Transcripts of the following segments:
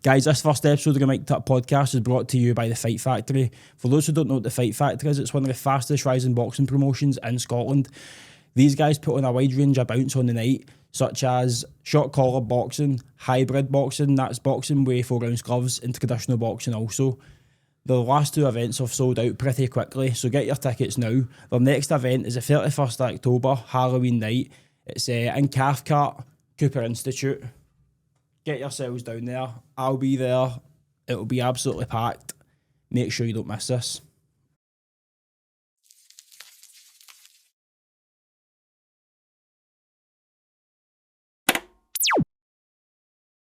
Guys, this first episode of the Mic'd Up podcast is brought to you by the Fight Factory. For those who don't know what the Fight Factory is, it's one of the fastest rising boxing promotions in Scotland. These guys put on a wide range of bouts on the night, such as short collar boxing, hybrid boxing, that's boxing with 4-ounce gloves, and traditional boxing also. The last two events have sold out pretty quickly, so get your tickets now. Their next event is the 31st of October, Halloween night. It's in Cathcart, Cooper Institute. Get yourselves down there. I'll be there. It'll be absolutely packed. Make sure you don't miss this.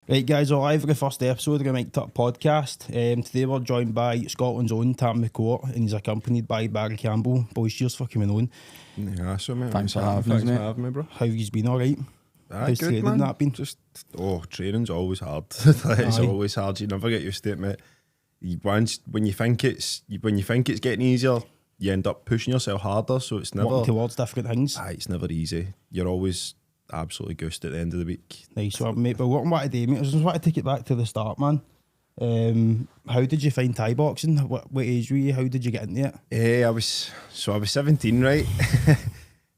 Right, guys, we're live for the first episode of the Mic'd Up podcast. Today we're joined by Scotland's own Tam McCourt, and he's accompanied by Barry Campbell. Boys, cheers for coming on. Yeah, so mate. Thanks for having me, bro. How have you been, alright? How's Good, training man. that been? Training's always hard. It's Aye. always hard. You never get used to it, mate. When you think it's getting easier, you end up pushing yourself harder. So it's never Working towards different things. it's never easy. You're always absolutely gushed at the end of the week. Nice one, mate. But what I want to do, mate, I just want to take it back to the start, man. How did you find Thai boxing? What age were you? How did you get into it? I was 17, right?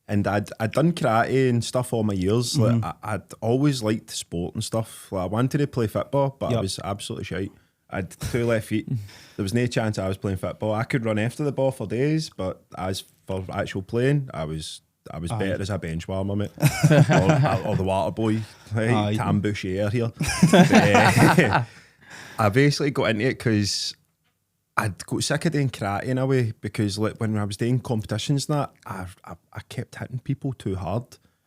And I'd done karate and stuff all my years. Mm-hmm. Like I'd always liked sport and stuff. Like I wanted to play football, but I Yep. was absolutely shite. I had 2 left feet. There was no chance I was playing football. I could run after the ball for days, but as for actual playing, I was better as a bench warmer, mate. or the water boy, Aye. Tam Boucher here. But, I basically got into it because I'd got sick of doing karate in a way, because like when I was doing competitions and that, I kept hitting people too hard.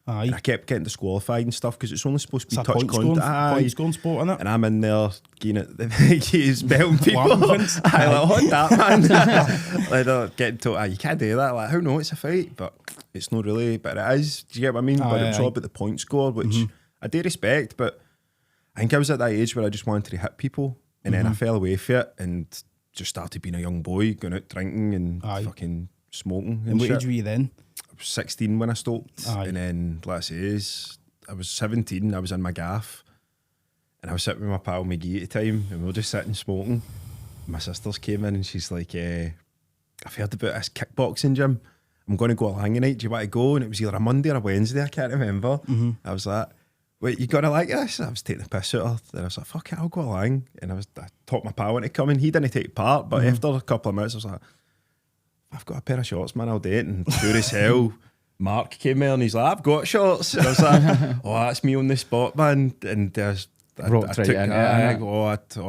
Aye. And I kept getting disqualified and stuff because it's only supposed to It's be a touch contact. point scoring sport, isn't it? And I'm in there getting it, he's belting people. Warmings. I like, what that, man? Like, they're getting told, you can't do that. Like, how no, it's a fight, but it's not really, but it is. Do you get what I mean? But it was all about the point score, which I do respect, but I think I was at that age where I just wanted to hit people, and then I fell away from it and just started being a young boy, going out drinking and fucking smoking and And what shit. age were you then? I was 16 when I stopped. Aye. And then, let's say, I was 17, I was in my gaff, and I was sitting with my pal McGee at the time, and we were just sitting smoking. My sisters came in and she's like, I've heard about this kickboxing gym. I'm going to go along tonight. Do you want to go? And it was either a Monday or a Wednesday, I can't remember. I was like, wait, you gonna like this? I was taking the piss out of her. And I was like, fuck it, I'll go along. And I taught my pal into coming. He didn't take part, but after a couple of minutes, I was like, I've got a pair of shorts, man, I'll do it. And sure as hell, Mark came there and he's like, I've got shorts. And I was like, oh, that's me on the spot, man. And I Roped right took in, I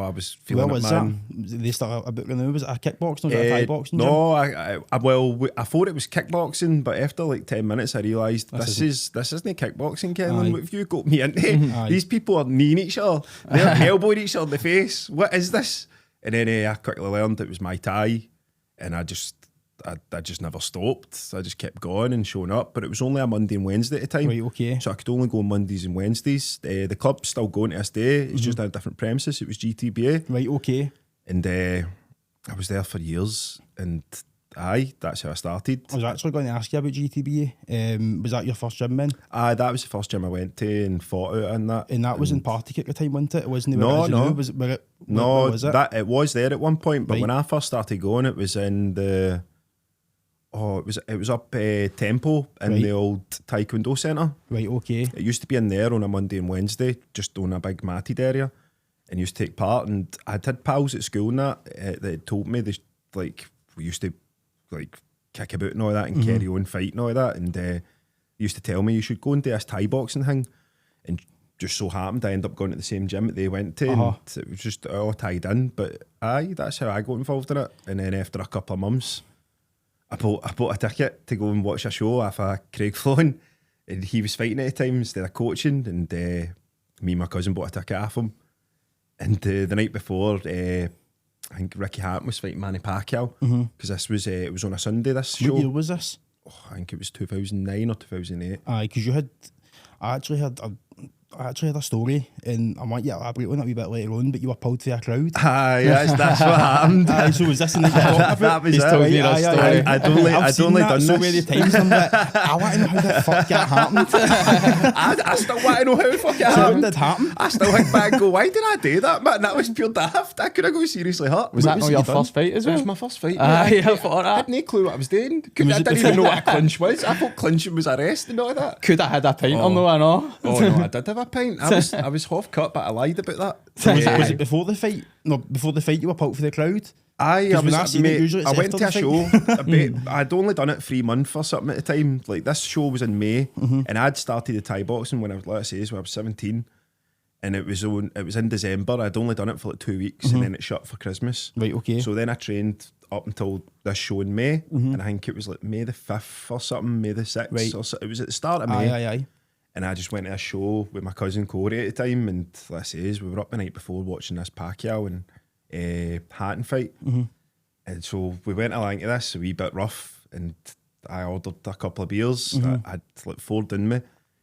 was feeling Where it, was man. that? They start a bit now. Was it a kickboxing or was it a Thai boxing gym? No, I thought it was kickboxing, but after like 10 minutes, I realised this isn't kickboxing, Ken. Aye. What have you got me into? These people are kneeing each other. They're elbowing each other in the face. What is this? And then I quickly learned it was Muay Thai, and I just never stopped. I just kept going and showing up, but it was only a Monday and Wednesday at the time. Right, okay. So I could only go on Mondays and Wednesdays. The club's still going to this day. It's just on a different premises. It was GTBA. Right, okay. And I was there for years, and that's how I started. I was actually going to ask you about GTBA. Was that your first gym then? That was the first gym I went to and fought out in that. And that was in Partick at the time, wasn't it? It wasn't No, where it is no. now. Was it where was it? It was there at one point, but Right. when I first started going, it was in the it was up Tempo in Right. the old Taekwondo centre. Right, okay. It used to be in there on a Monday and Wednesday, just on a big matted area, and used to take part. And I'd had pals at school and that had told me we used to like kick about and all that and carry on fight and all that, and they used to tell me you should go and do this Thai boxing thing, and just so happened I ended up going to the same gym that they went to, and it was just all tied in. But that's how I got involved in it. And then after a couple of months, I bought a ticket to go and watch a show off Craig Flown, and he was fighting at the time instead of coaching, and me and my cousin bought a ticket off him. And the night before, I think Ricky Hatton was fighting Manny Pacquiao, because this was it was on a Sunday. This show, What year was this? I think it was 2009 or 2008. Aye, because I actually had I actually had a story, and I might elaborate on it a wee bit later on, but you were pulled through a crowd. Aye, that's what happened. So was this the night you're talking about? That was He's it. told me that story. I'd only done so this. many times. I'm like, I want to know how the fuck that happened. I still want to know how the fuck it So what happened. did happen? I still think back and go, why did I do that, man? That was pure daft. I could have got seriously hurt. Was that was not it your you done? first fight as It was well? my first fight. Aye, I thought I that. had no clue what I was doing. I Was it didn't even know what a clinch was. I thought clinching was a rest and all that. Could have had a pint or no, I know. Oh no, I did have a pint. I was half cut, but I lied about that. Was it before the fight? No, before the fight you were pulled for the crowd? I 'Cause when I was, seen it, mate, usually it's I went after to a the show. I'd only done it 3 months or something at the time. Like this show was in May, and I'd started the Thai boxing when I was, let's say, when I was 17, and it was in December. I'd only done it for like 2 weeks, and then it shut for Christmas. Right, okay. So then I trained up until this show in May, and I think it was like May the 5th or something, May the 6th. Right. Or so, it was at the start of May. Aye. And I just went to a show with my cousin Corey at the time, and let's say we were up the night before watching this Pacquiao and Hatton fight. And so we went along to this a wee bit rough, and I ordered a couple of beers. I had like 4 in me,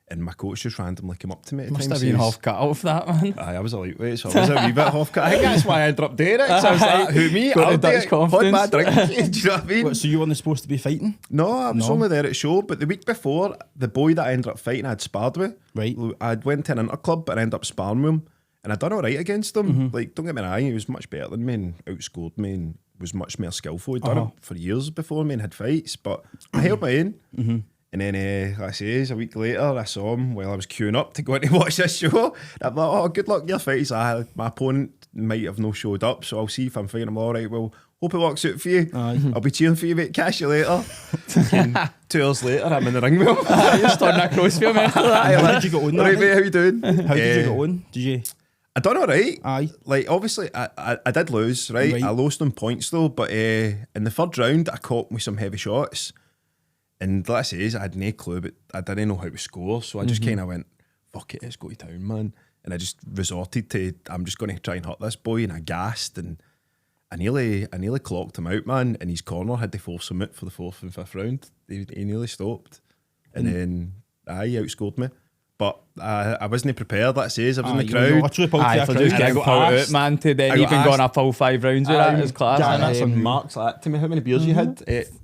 and my coach just randomly came up to me at the Must time. have been half cut off that, man. Aye, I was a lightweight, so I was a wee bit half cut. I think that's why I ended up doing it. So I was like, who me? Got the I'll do Dutch it. confidence. Hold my drink. Do you know what I mean? What, so you weren't supposed to be fighting? No, I was No. only there at the show, but the week before, the boy that I ended up fighting, I'd sparred with. Right. I'd went to an interclub and ended up sparring with him, and I'd done all right against him. Like, don't get me wrong, he was much better than me and outscored me and was much more skillful. He'd done it for years before me and had fights, but I held my own. And then, like I say, a week later, I saw him while I was queuing up to go in to watch this show. And I'm like, oh, good luck in your fights. My opponent might have no showed up, so I'll see if I'm fighting him. All right, well, hope it works out for you. I'll be cheering for you, mate. Catch you later. And 2 hours later, I'm in the ring with him. You're starting that close for him after that. How did you get on that Right, mate, night? how you doing? How did you get on? Did you? I done all right. Aye. Like, obviously, I did lose, right? Right. I lost on points, though, but in the 3rd round, I caught him with some heavy shots. And like I say, I had no clue, but I didn't know how to score, so I just kind of went, fuck it, let's go to town, man. And I just resorted to, I'm just going to try and hurt this boy, and I gassed, and I nearly clocked him out, man. In his corner, had to force him out for the 4th and 5th round. He nearly stopped. And then, he outscored me. But I wasn't prepared, like I say, I was in the crowd. Literally pulled Aye, through for a just crowd. getting got pulled out, asked. man, to then I got even going a asked. full 5 rounds with that is class. Yeah, isn't that's it? on Mark's like to me. How many beers you had?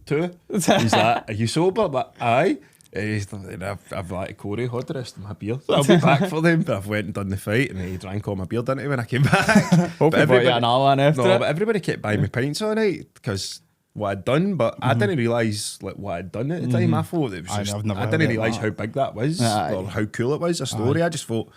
2. He's like, are you sober? I'm like, aye. He's like, I've like Corey, hold the rest of my beer. So I'll be back for them. But I've went and done the fight, and he drank all my beer, didn't he, when I came back? Hope you brought you another one after no, it. but everybody kept buying me pints all night because what I'd done, but I didn't realise like what I'd done at the time. I thought it was Aye, just, I've never I heard didn't of realise that. how big that was Aye. or how cool it was, a story. I just thought,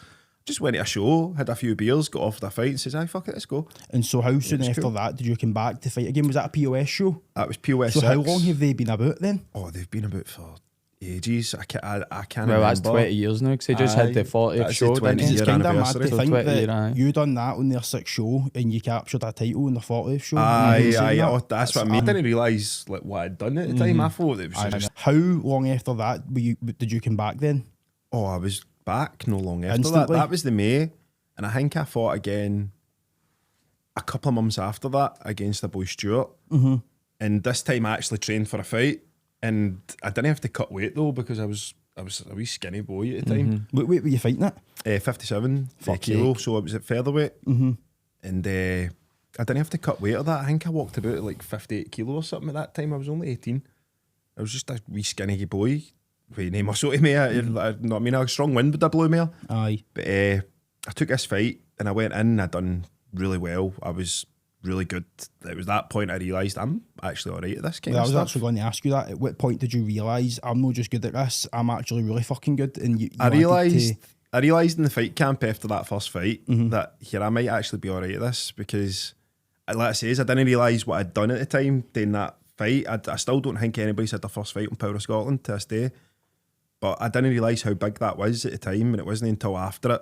just went to a show, had a few beers, got off the fight and says, aye, fuck it, let's go. And so how soon was after cool. that did you come back to fight again? Was that a POS show? That was POS So 6. how long have they been about then? Oh, they've been about for ages. I can't Well, remember. that's 20 years now, because they just had the 40th That's the show, 20 didn't It's they? year kind of mad anniversary. to So think 20 that year, aye. you done that on their 6th show and you captured a title on the 40th show. Aye, You saying aye, that? oh, that's what I mean. I didn't realise like what I'd done at the time. I thought it was Aye. just, How long after that did you come back then? oh, I was back no long after Instantly? that. That was the May, and I think I fought again a couple of months after that against the boy Stuart. And this time I actually trained for a fight, and I didn't have to cut weight though because I was a wee skinny boy at the time. What weight were you fighting at? 57 Fuck's kilo, sake. so it was at featherweight. And I didn't have to cut weight of that. I think I walked about at like 58 kilo or something at that time. I was only 18. I was just a wee skinny boy with no muscle to me. I mean, a strong wind would have blew me. Aye. But I took this fight and I went in and I done really well. I was really good. It was that point I realised I'm actually all right at this kind Well, I of was stuff. actually going to ask you that. At what point did you realise I'm not just good at this, I'm actually really fucking good? And you I wanted realised in the fight camp after that first fight that here I might actually be all right at this because, like I says, I didn't realise what I'd done at the time doing that fight. I still don't think anybody's had their first fight on Power of Scotland to this day, but I didn't realise how big that was at the time, and it wasn't until after it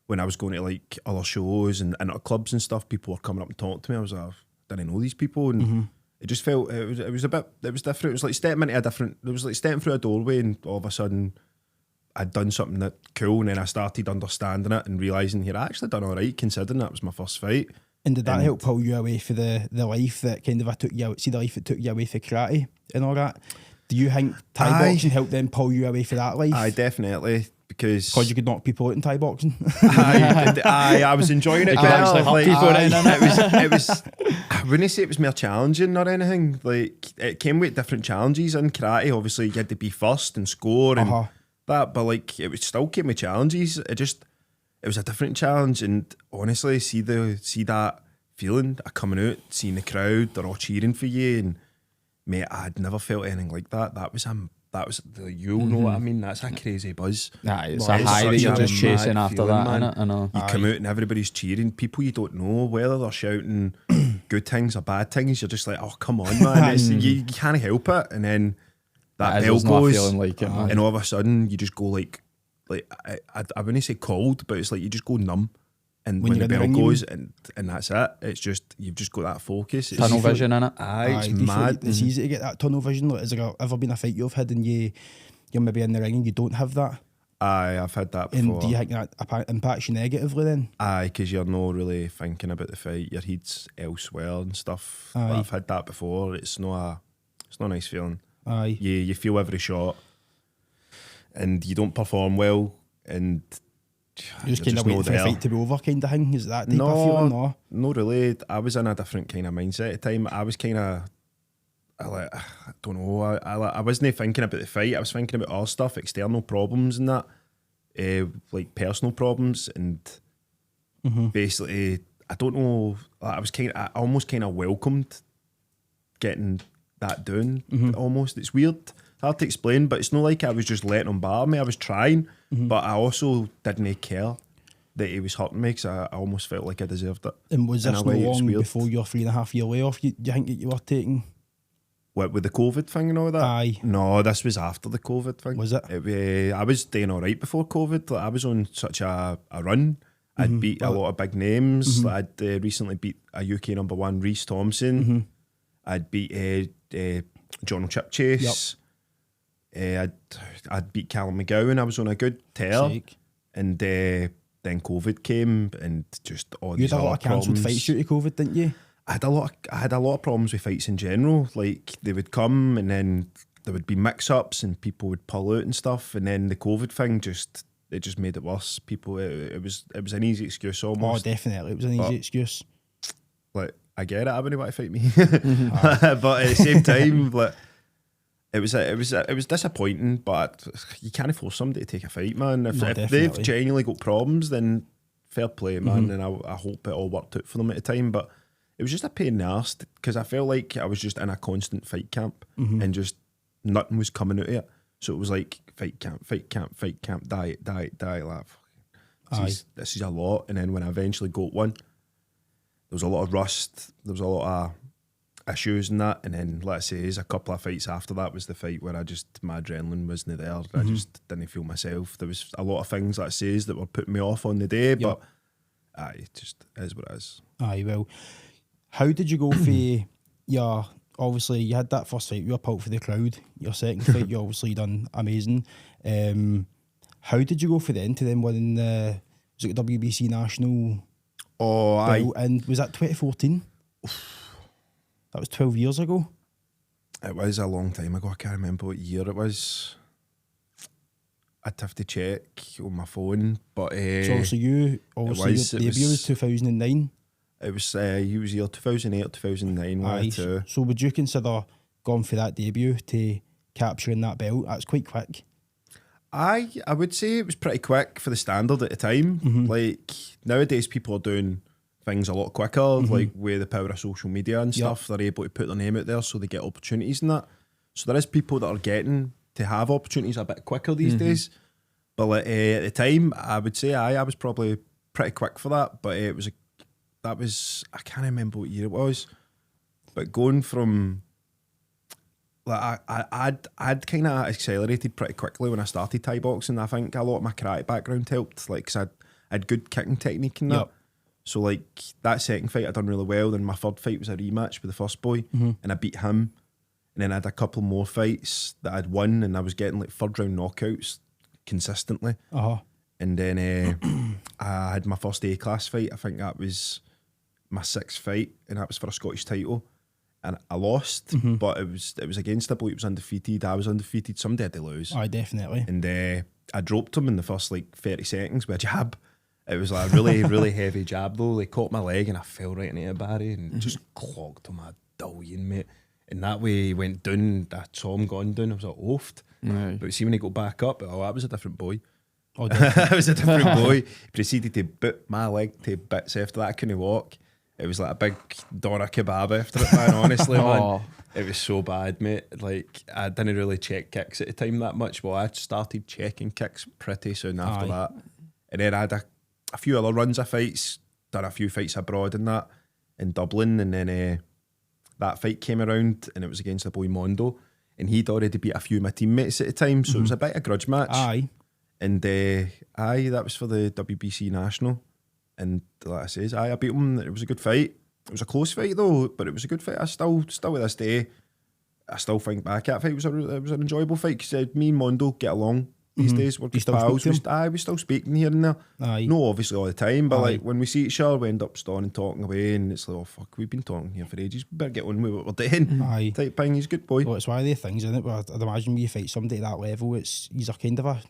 when I was going to like other shows and clubs and stuff. People were coming up and talking to me. I was like, I didn't know these people, and it just felt it was different. It was like stepping through a doorway, and all of a sudden I'd done something that cool, and then I started understanding it and realising here I actually done all right considering that was my first fight. And did that help pull you away for the life that kind of took you out? See the life that took you away for karate and all that. Do you think Thai Aye. boxing helped them pull you away for that life? Aye, definitely, because you could knock people out in Thai boxing. I was enjoying it. actually hurt people it was. I wouldn't say it was more challenging or anything. Like, it came with different challenges in karate. Obviously, you had to be first and score and that, but like it was still came with challenges. It was a different challenge, and honestly, see that feeling of coming out, seeing the crowd, they're all cheering for you, and mate, I'd never felt anything like that. That was you'll know what I mean. That's a crazy buzz. Nah, it's a high that you're just chasing after feeling, that, man. innit? I know. You come out and everybody's cheering. People you don't know, whether they're shouting good things or bad things, you're just like, oh, come on, man. You can't help it. And then that bell goes, like it, man. and all of a sudden you just go like I wouldn't say cold, but it's like you just go numb. And when the bell goes, and that's it. It's just, you've just got that focus. It's Tunnel vision in it. It's mad. It's easy to get that tunnel vision. Like, has there ever been a fight you've had and you're maybe in the ring and you don't have that? Aye, I've had that before. And do you think that impacts you negatively then? Aye, because you're not really thinking about the fight. Your head's elsewhere and stuff. But I've had that before. It's not a nice feeling. Aye. You feel every shot, and you don't perform well, and you're just kind of waiting for the fight to be over, kind of thing. Is that type of feeling? No, not really. I was in a different kind of mindset at the time. I was kind of, I don't know. I wasn't thinking about the fight. I was thinking about all stuff, external problems and that, like personal problems, and basically, I don't know. I almost kind of welcomed getting that done. Almost, it's weird. Hard to explain, but it's not like I was just letting him bar me. I was trying, but I also didn't care that he was hurting me, because I almost felt like I deserved it. And was this not long before your 3.5 year layoff? You think that you were taking? What, with the COVID thing and all that? Aye. No, this was after the COVID thing. Was it? I was doing all right before COVID. Like, I was on such a run. I'd beat a lot of big names. Like, I'd recently beat a UK #1, Reece Thompson. I'd beat John Chipchase. I'd beat Callum McGowan. I was on a good tear. Sick. And then COVID came, and just all these other problems. You had a lot of cancelled fights due to COVID, didn't you? I had a lot of problems with fights in general. Like, they would come and then there would be mix-ups and people would pull out and stuff, and then the COVID thing just made it worse. People, it was an easy excuse almost. Oh, definitely, it was an easy excuse. Like, I get it. I wouldn't want to fight me, but at the same time, like, it was disappointing. But you can't force somebody to take a fight, man. If they've genuinely got problems, then fair play, man. And I hope it all worked out for them at the time. But it was just a pain in the arse, because I felt like I was just in a constant fight camp, and just nothing was coming out of it. So it was like fight camp, diet. Like, this is a lot. And then when I eventually got one, there was a lot of rust. There was a lot of issues and that. And then, let's say, a couple of fights after that was the fight where my adrenaline wasn't there. I just didn't feel myself. There was a lot of things that says that were putting me off on the day, but it just is what it is. Aye, well, how did you go for your, obviously you had that first fight, you were pulped for the crowd. Your second fight, you obviously done amazing. How did you go for the end to them winning the WBC National belt? And was that 2014? That was 12 years ago. It was a long time ago. I can't remember what year it was. I'd have to check on my phone. But so your debut was 2009. It was year 2008 or 2009. So would you consider going for that debut to capturing that belt? That's quite quick. I would say it was pretty quick for the standard at the time. Like, nowadays people are doing things a lot quicker, like with the power of social media and stuff. They're able to put their name out there, so they get opportunities and that. So there is people that are getting to have opportunities a bit quicker these days. But like, at the time, I would say I was probably pretty quick for that. But I can't remember what year it was. But going from, like, I'd kind of accelerated pretty quickly when I started Thai boxing. I think a lot of my karate background helped, like, because I had good kicking technique and that. So, like, that second fight I done really well. Then my third fight was a rematch with the first boy, and I beat him. And then I had a couple more fights that I'd won, and I was getting like third round knockouts consistently. And then I had my first A-class fight. I think that was my sixth fight, and that was for a Scottish title. and I lost, but it was against a bloke who was undefeated. I was undefeated. Somebody had to lose. Aye, definitely. And I dropped him in the first like 30 seconds with a jab. It was like a really, really heavy jab though. They caught my leg and I fell right into a barrier and just clogged him a dullion, mate. And that way he went down. I saw him going down. I was like, oofed. Right. But see, when he got back up, that was a different boy. Oh, That was a different boy. He proceeded to boot my leg to bits after that. I couldn't walk. It was like a big doner kebab after it, man. Honestly, man. It was so bad, mate. Like, I didn't really check kicks at the time that much. Well, I started checking kicks pretty soon after that. And then I had a few other runs of fights, done a few fights abroad and that in Dublin. And then that fight came around and it was against the boy Mondo. And he'd already beat a few of my teammates at the time. So it was a bit of a grudge match. Aye. And that was for the WBC National. And like I says, I beat him. It was a good fight. It was a close fight though, but it was a good fight. I still with this day, I still think back at that fight. It was an enjoyable fight because me and Mondo get along these days. We're good pals. We still speaking here and there. Aye. No, obviously all the time, but like when we see each other, we end up standing and talking away, and it's like, oh fuck, we've been talking here for ages. We better get on with what we're doing. Aye. Type thing. He's a good boy. Well, it's one of the things, isn't it? Where I'd imagine when you fight somebody at that level, you're kind of a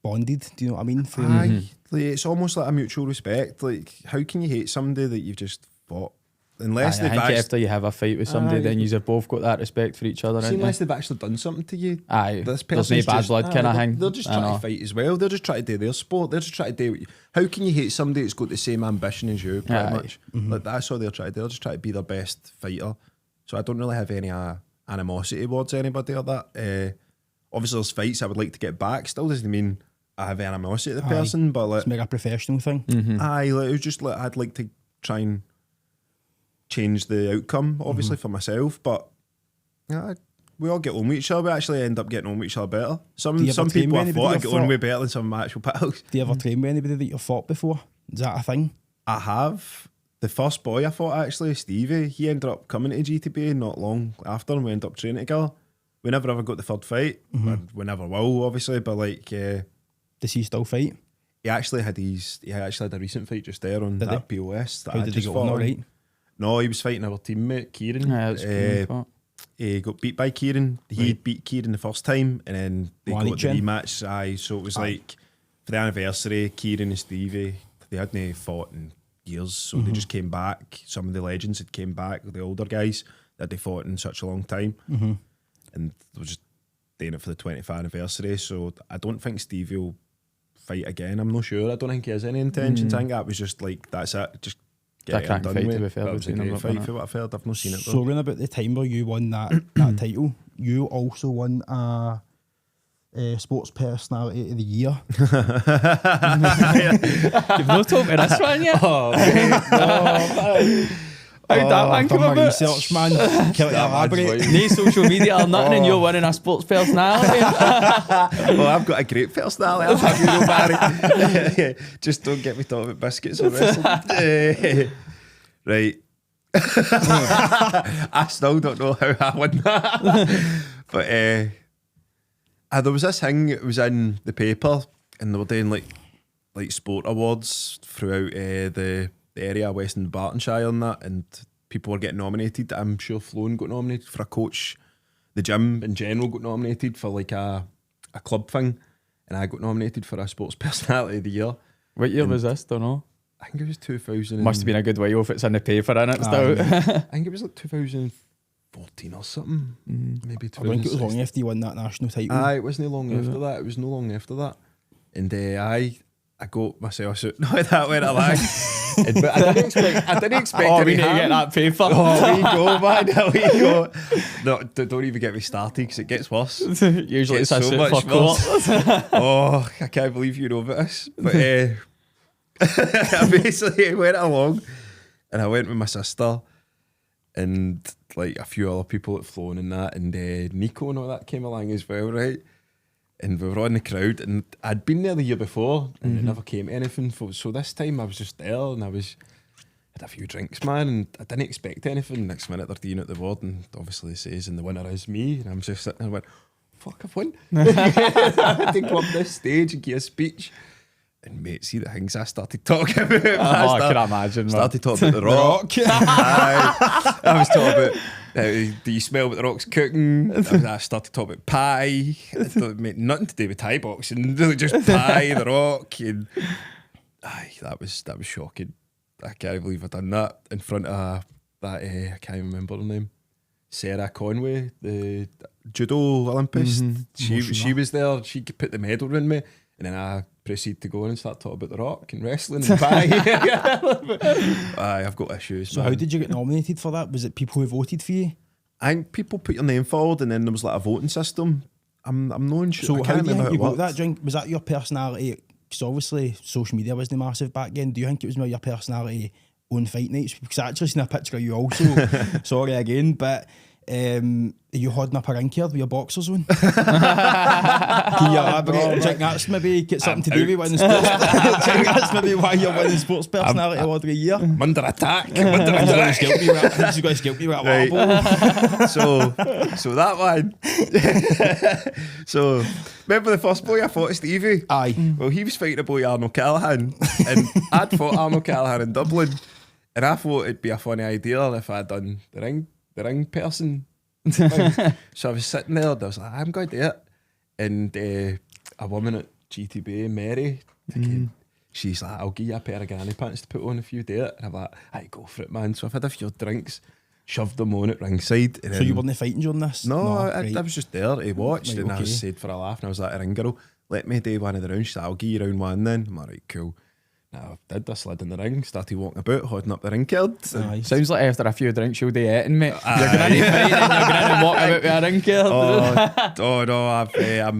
bonded. Do you know what I mean? Aye. Like, it's almost like a mutual respect. Like, how can you hate somebody that you've just fought? Unless I think after you have a fight with somebody, then you've both got that respect for each other. Unless they've actually done something to you. Aye, this there's no bad blood kind of thing. They're just trying to fight as well. They're just trying to do their sport. They're just trying to do what how can you hate somebody that's got the same ambition as you, pretty much? Like, that's all they're trying to do. They're just trying to be their best fighter. So I don't really have any animosity towards anybody like that. Obviously there's fights I would like to get back. Still doesn't mean I have animosity to the person, but like, it's make a professional thing. Aye, like, it was just like I'd like to try and change the outcome, obviously, for myself, but we all get on with each other. We actually end up getting on with each other better. Some people I thought I get on with better than some of my actual pals. Do you ever train with anybody that you've fought before? Is that a thing? I have. The first boy I fought, actually, Stevie, he ended up coming to GTB not long after, and we ended up training together. We never ever got the third fight. We never will, obviously, but like... does he still fight? He actually had a recent fight just there on that POS. That How did he go on, all right? No, he was fighting our teammate, Kieran. Yeah, that's he got beat by Kieran. He beat Kieran the first time, and then they got the rematch. Aye, so it was like, for the anniversary, Kieran and Stevie, they hadn't fought in years, so they just came back. Some of the legends had came back, the older guys, that they fought in such a long time. And they were just doing it for the 20th anniversary, so I don't think Stevie will fight again. I'm not sure. I don't think he has any intentions. I think that was just like, that's it. Just get it done with. That was a great fight for what I've heard. I've not seen it though. So around about the time where you won that title, you also won a Sports Personality of the Year. You've not told me this one yet? How'd that one come about? Research, man. Can you elaborate? No social media or nothing, and you're winning a sports personality. Well, I've got a great personality. I'll have you know, Barry. Just don't get me talking about biscuits or wrestling. Right. I still don't know how I won that. But there was this thing, it was in the paper, and they were doing like sport awards throughout the area, Western Bartonshire and that, and people were getting nominated. I'm sure Floan got nominated for a coach. The gym in general got nominated for like a club thing, and I got nominated for a sports personality of the year. What year was this? Don't know. I think it was 2000. Must have been a good while if it's in the paper, innit? Still. I think it was like 2014 or something. Maybe 2016. I think it was long after you won that national title. Aye, it wasn't long after that. It was no long after that. And I got myself out. No, that went along. But I didn't expect we need to get that paper. Oh, we go, man. We go. No, don't even get me started because it gets worse. Usually it's so much for worse. Oh, I can't believe you know about this. But I basically went along, and I went with my sister and like a few other people at Flown and that, and Nico and all that came along as well, right? And we were on the crowd, and I'd been there the year before, and it never came to anything. So this time I was just there, and had a few drinks, man, and I didn't expect anything. Next minute they're doing at the ward, and obviously it says, and the winner is me, and I'm just sitting there and went, fuck, I've won. I had to go up this stage and give a speech. And mate, see the things I started talking about. I can imagine. Started talking about the Rock. I was talking about Do you smell what the Rock's cooking? I started talking about pie. It made nothing to do with Thai boxing. Just pie, the Rock, and that was shocking. I can't believe I done that in front of that. I can't remember her name. Sarah Conway, the judo Olympist. She was there. She put the medal in me, and then I proceed to go on and start talking about the Rock and wrestling and pie. I've got issues. So man. how did you get nominated for that? Was it people who voted for you? I think people put your name forward, and then there was like a voting system. I'm not sure. So I how can't do you remember think you how it got that worked. drink? Was that your personality? Because obviously social media wasn't massive back then. Do you think it was more your personality on fight nights? Because I actually seen a picture of you also. Sorry again, but are you holding up a ring card with your boxers on? Can you elaborate? Do you think that's maybe get something to do with winning sports? Do you think that's maybe why you're winning sports personality award of the year? I'm under attack. He's going to Scalp me with that water bottle. So that one. So remember the first boy I fought, Stevie? Aye. Well, he was fighting a boy Arnold Callahan, and I'd fought Arnold Callahan in Dublin, and I thought it'd be a funny idea if I'd done the ring person thing. So I was sitting there and I was like, I'm going to do it. And a woman at GTB, Mary, she's like, I'll give you a pair of granny pants to put on if you do it. And I'm like, I go for it, man. So I've had a few drinks, shoved them on at ringside. So you weren't fighting during this? No, I right. was just there to watch. Right, and I was said for a laugh, and I was like, a ring girl, let me do one of the rounds. She said, I'll give you round one then. I'm like, right, cool. Now I did. I slid in the ring, started walking about, holding up the ring card. Aye. Sounds like after a few drinks you'll be eating, mate. You're going to fight and you're going to walk about with a ring card. Oh no,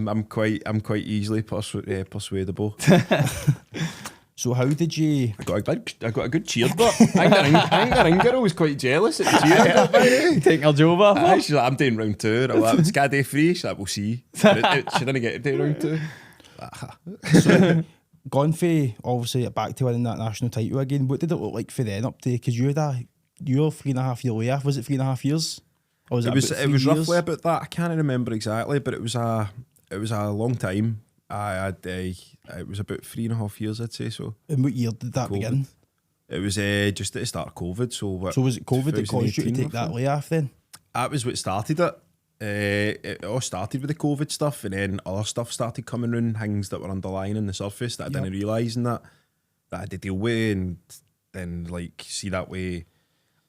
I'm quite easily persuadable. So how did you? I got a good cheer, but I think the ring girl was quite jealous at the cheer. Taking her job off. She's like, I'm doing round two. And I'm like, it's got day free. She's like, we'll see. She didn't get to do round two. So, gone for obviously back to winning that national title again. What did it look like for then up to? Because you're 3.5 year layoff. Was it 3.5 years? Or was It was about 3 years? roughly about that. I can't remember exactly, but it was a long time. It was about 3.5 years, I'd say. So. And what year did that COVID. begin? It was just at the start of COVID. So Was it COVID that caused you to 2018 take that layoff then? That was what started it. It all started with the COVID stuff, and then other stuff started coming around, things that were underlying in the surface that I didn't realise, and that I had to deal with, and then like see that way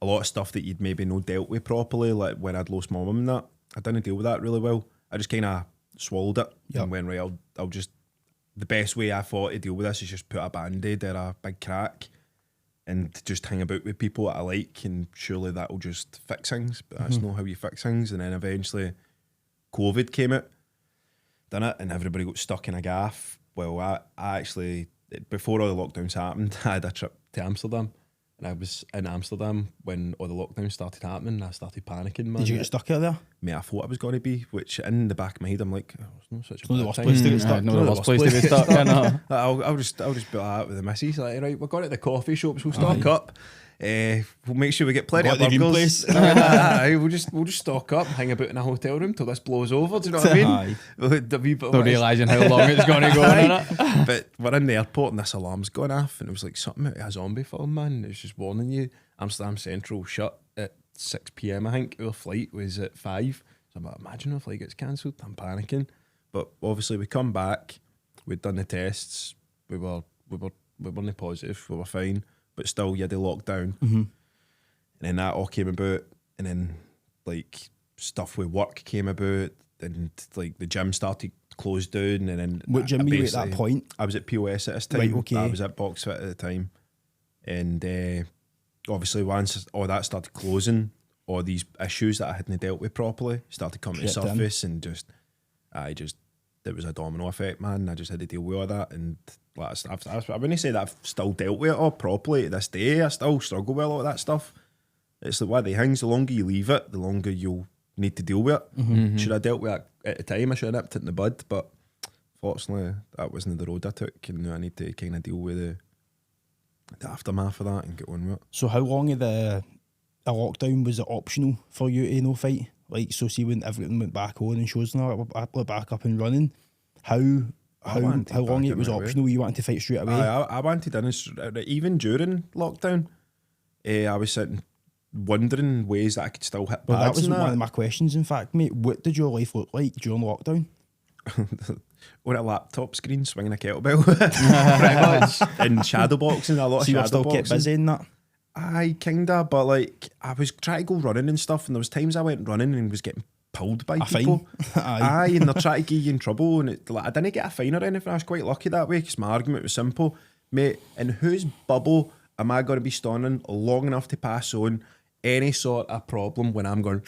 a lot of stuff that you'd maybe not dealt with properly, like when I'd lost my mum and that. I didn't deal with that really well. I just kind of swallowed it and went, right, I'll just, the best way I thought to deal with this is just put a band-aid or a big crack and just hang about with people that I like, and surely that'll just fix things. But that's not how you fix things. And then eventually COVID came out, done it, and everybody got stuck in a gaff. Well, I actually, before all the lockdowns happened, I had a trip to Amsterdam, and I was in Amsterdam when all the lockdowns started happening, and I started panicking, man. Did you get stuck out there? Mate, I thought I was going to be, which in the back of my head, I'm like, oh, it's not such a Not the bad worst time. place to get stuck. No, the worst place to be stuck. I know. I'll just be like that with the missus. Like, right, we're going to the coffee shops. We'll stock up. We'll make sure we get plenty of Got the green burgers. place. Aye, we'll just stock up, hang about in a hotel room till this blows over. Do you know what I mean? The wee bit of Not realising how long it's going to go. innit? But we're in the airport and this alarm's going off, and it was like something out of a zombie film, man. It was just warning you. Amsterdam Central shut at 6 p.m. I think. Our flight was at 5. So I'm like, imagine if the flight gets cancelled. I'm panicking. But obviously we come back. We'd done the tests. We weren't positive. We were fine. But still, you had the lockdown. And then that all came about. And then like stuff with work came about. And like the gym started closed down. And then What gym were you at that point? I was at POS at this time. Right, okay. I was at BoxFit at the time. And obviously once all that started closing, all these issues that I hadn't dealt with properly started coming to Shit, damn. surface, and there was a domino effect, man. I just had to deal with all that, and like, I wouldn't say that I've still dealt with it all properly to this day. I still struggle with all that stuff. It's like one of the things, the longer you leave it, the longer you'll need to deal with it. Should I dealt with it at the time? I should have nipped it in the bud, but fortunately that wasn't the road I took, and I need to kind of deal with the aftermath of that and get on with it. So how long of a lockdown was it optional for you to no fight? Like, so see when everything went back on and shows and all that were back up and running, how long it was optional? You wanted to fight straight away? I wanted in, even during lockdown. I was sitting wondering ways that I could still hit Well, that pads was and one of my questions, in fact, mate. What did your life look like during lockdown? on a laptop screen swinging a kettlebell pretty much, and shadow boxing, a lot So you of were shadow still kept boxing. busy in that? Aye, kinda, but like I was trying to go running and stuff, and there was times I went running and was getting pulled by A people. fine? Aye, and they're trying to get you in trouble, and like, I didn't get a fine or anything. I was quite lucky that way because my argument was simple, mate. In whose bubble am I going to be standing long enough to pass on any sort of problem when I'm going?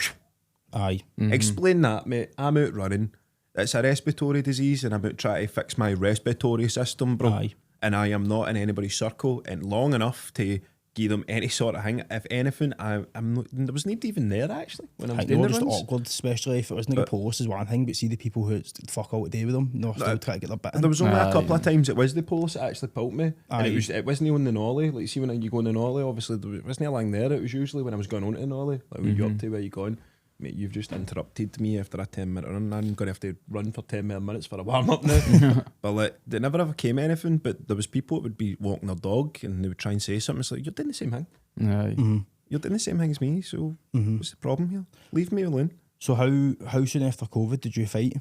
Aye. Explain that, mate. I'm out running. It's a respiratory disease, and I'm out trying to fix my respiratory system, bro. Aye. And I am not in anybody's circle, and long enough to give them any sort of thing. If anything, I'm not, there was not even there actually when I was I doing know, the just runs. awkward, especially if it wasn't a police is one thing, but see the people who it's fuck all to do with them, no, still try to get their bit in. There was only a couple of times it was the police that actually pulled me, and Aye. it wasn't on the nollie. Like, see when you go on the nollie, obviously there wasn't along there. It was usually when I was going on to the nollie. Like, when you up to where you going, mate, you've just interrupted me after a 10-minute run. I'm going to have to run for 10 more minutes for a warm up now. But like, they never ever came anything. But there was people that would be walking their dog and they would try and say something. It's like, you're doing the same thing. Aye. You're doing the same thing as me. So what's the problem here? Leave me alone. So how soon after COVID did you fight?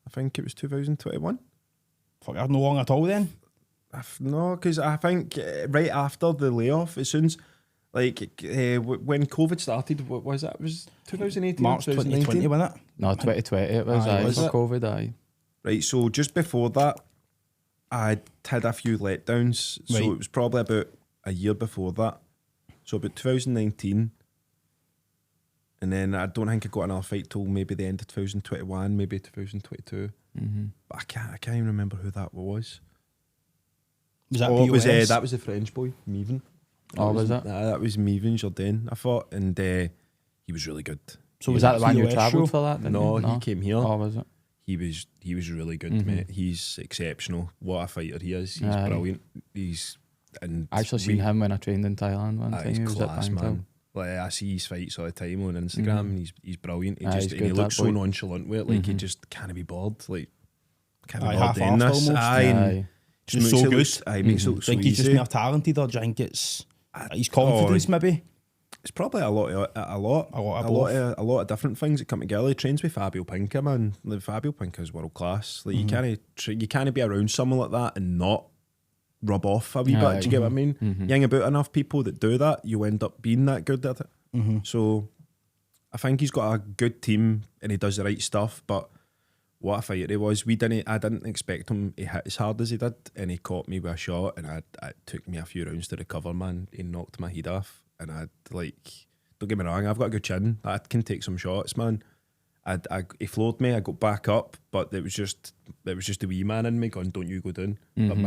I think it was 2021. Fuck, no long at all then. No, because I think right after the layoff, as soon as like when COVID started, what was that? It was 2018, March 2020, wasn't it? No, 2020 it was. Aye, Aye, was for it? COVID. Aye. Right, so just before that, I'd had a few letdowns. Right. So it was probably about a year before that. So about 2019. And then I don't think I got another fight till maybe the end of 2021, maybe 2022. But I can't even remember who that was. Was that It was, POS? that was the French boy, Meven. Oh, was it? That was Meven Jourdain, I thought. And he was really good. So Was that the one you POS travelled show? for that? Didn't No, you? he came here. Oh, was it? He was really good, mate. He's exceptional. What a fighter he is. He's Aye. brilliant. I actually seen him when I trained in Thailand one time. He's He was at class, Bangkok. man. Like, I see his fights all the time on Instagram, and he's brilliant. He Aye, just he's and he good, looks that so boy. nonchalant with it. Like, he just can't be bored. Like, can't be Aye, bored doing half-assed this. almost. Aye, and Aye. just Just makes so it good. look, aye, makes it look Do so you think he's just easy. more talented, or do you think it's his confidence maybe? It's probably a lot of different things that come together. He trains with Fabio Pinca, man. Like, Fabio Pinca is world class. Like, you can't be around someone like that and not rub off a wee bit. Aye. Do you get what I mean? You hang about enough people that do that, you end up being that good at it. So I think he's got a good team and he does the right stuff. But what a fighter he was. I didn't expect him to hit as hard as he did, and he caught me with a shot, and it took me a few rounds to recover, man. He knocked my head off, and don't get me wrong, I've got a good chin. I can take some shots, man. He floored me. I got back up, but it was just the wee man in me going, "Don't you go down." But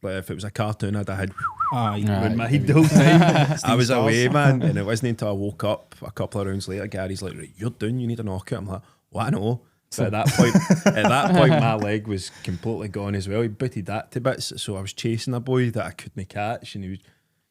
like, if it was a cartoon, I'd have had Aye. my head the whole time. I was Stars. away, man, and it wasn't until I woke up a couple of rounds later, Gary's like, "Right, you're done. You need a knockout." I'm like, "What? I know." But at that point, my leg was completely gone as well. He booted that to bits, so I was chasing a boy that I couldn't catch, and he was,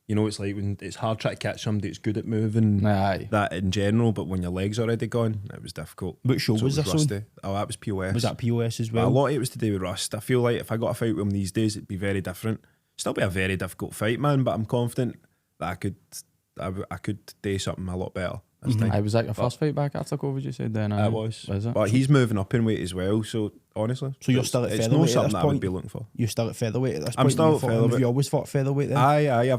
it's like when it's hard trying to catch somebody that's good at moving. Aye. That in general, but when your leg's already gone, it was difficult. What show So was it this rusty. on? Oh, that was POS. Was that POS as But a well? lot of it was to do with rust. I feel like if I got a fight with him these days, it'd be very different. Still be a very difficult fight, man, but I'm confident that I could do something a lot better this time. I was that your first fight back after COVID, you said then? It was. Was it? But he's moving up in weight as well, so honestly. So you're still at it's featherweight not at something this that I would point? be looking for. You're still at featherweight at this I'm point? still You at fought him? Have featherweight. you always fought featherweight then? Aye,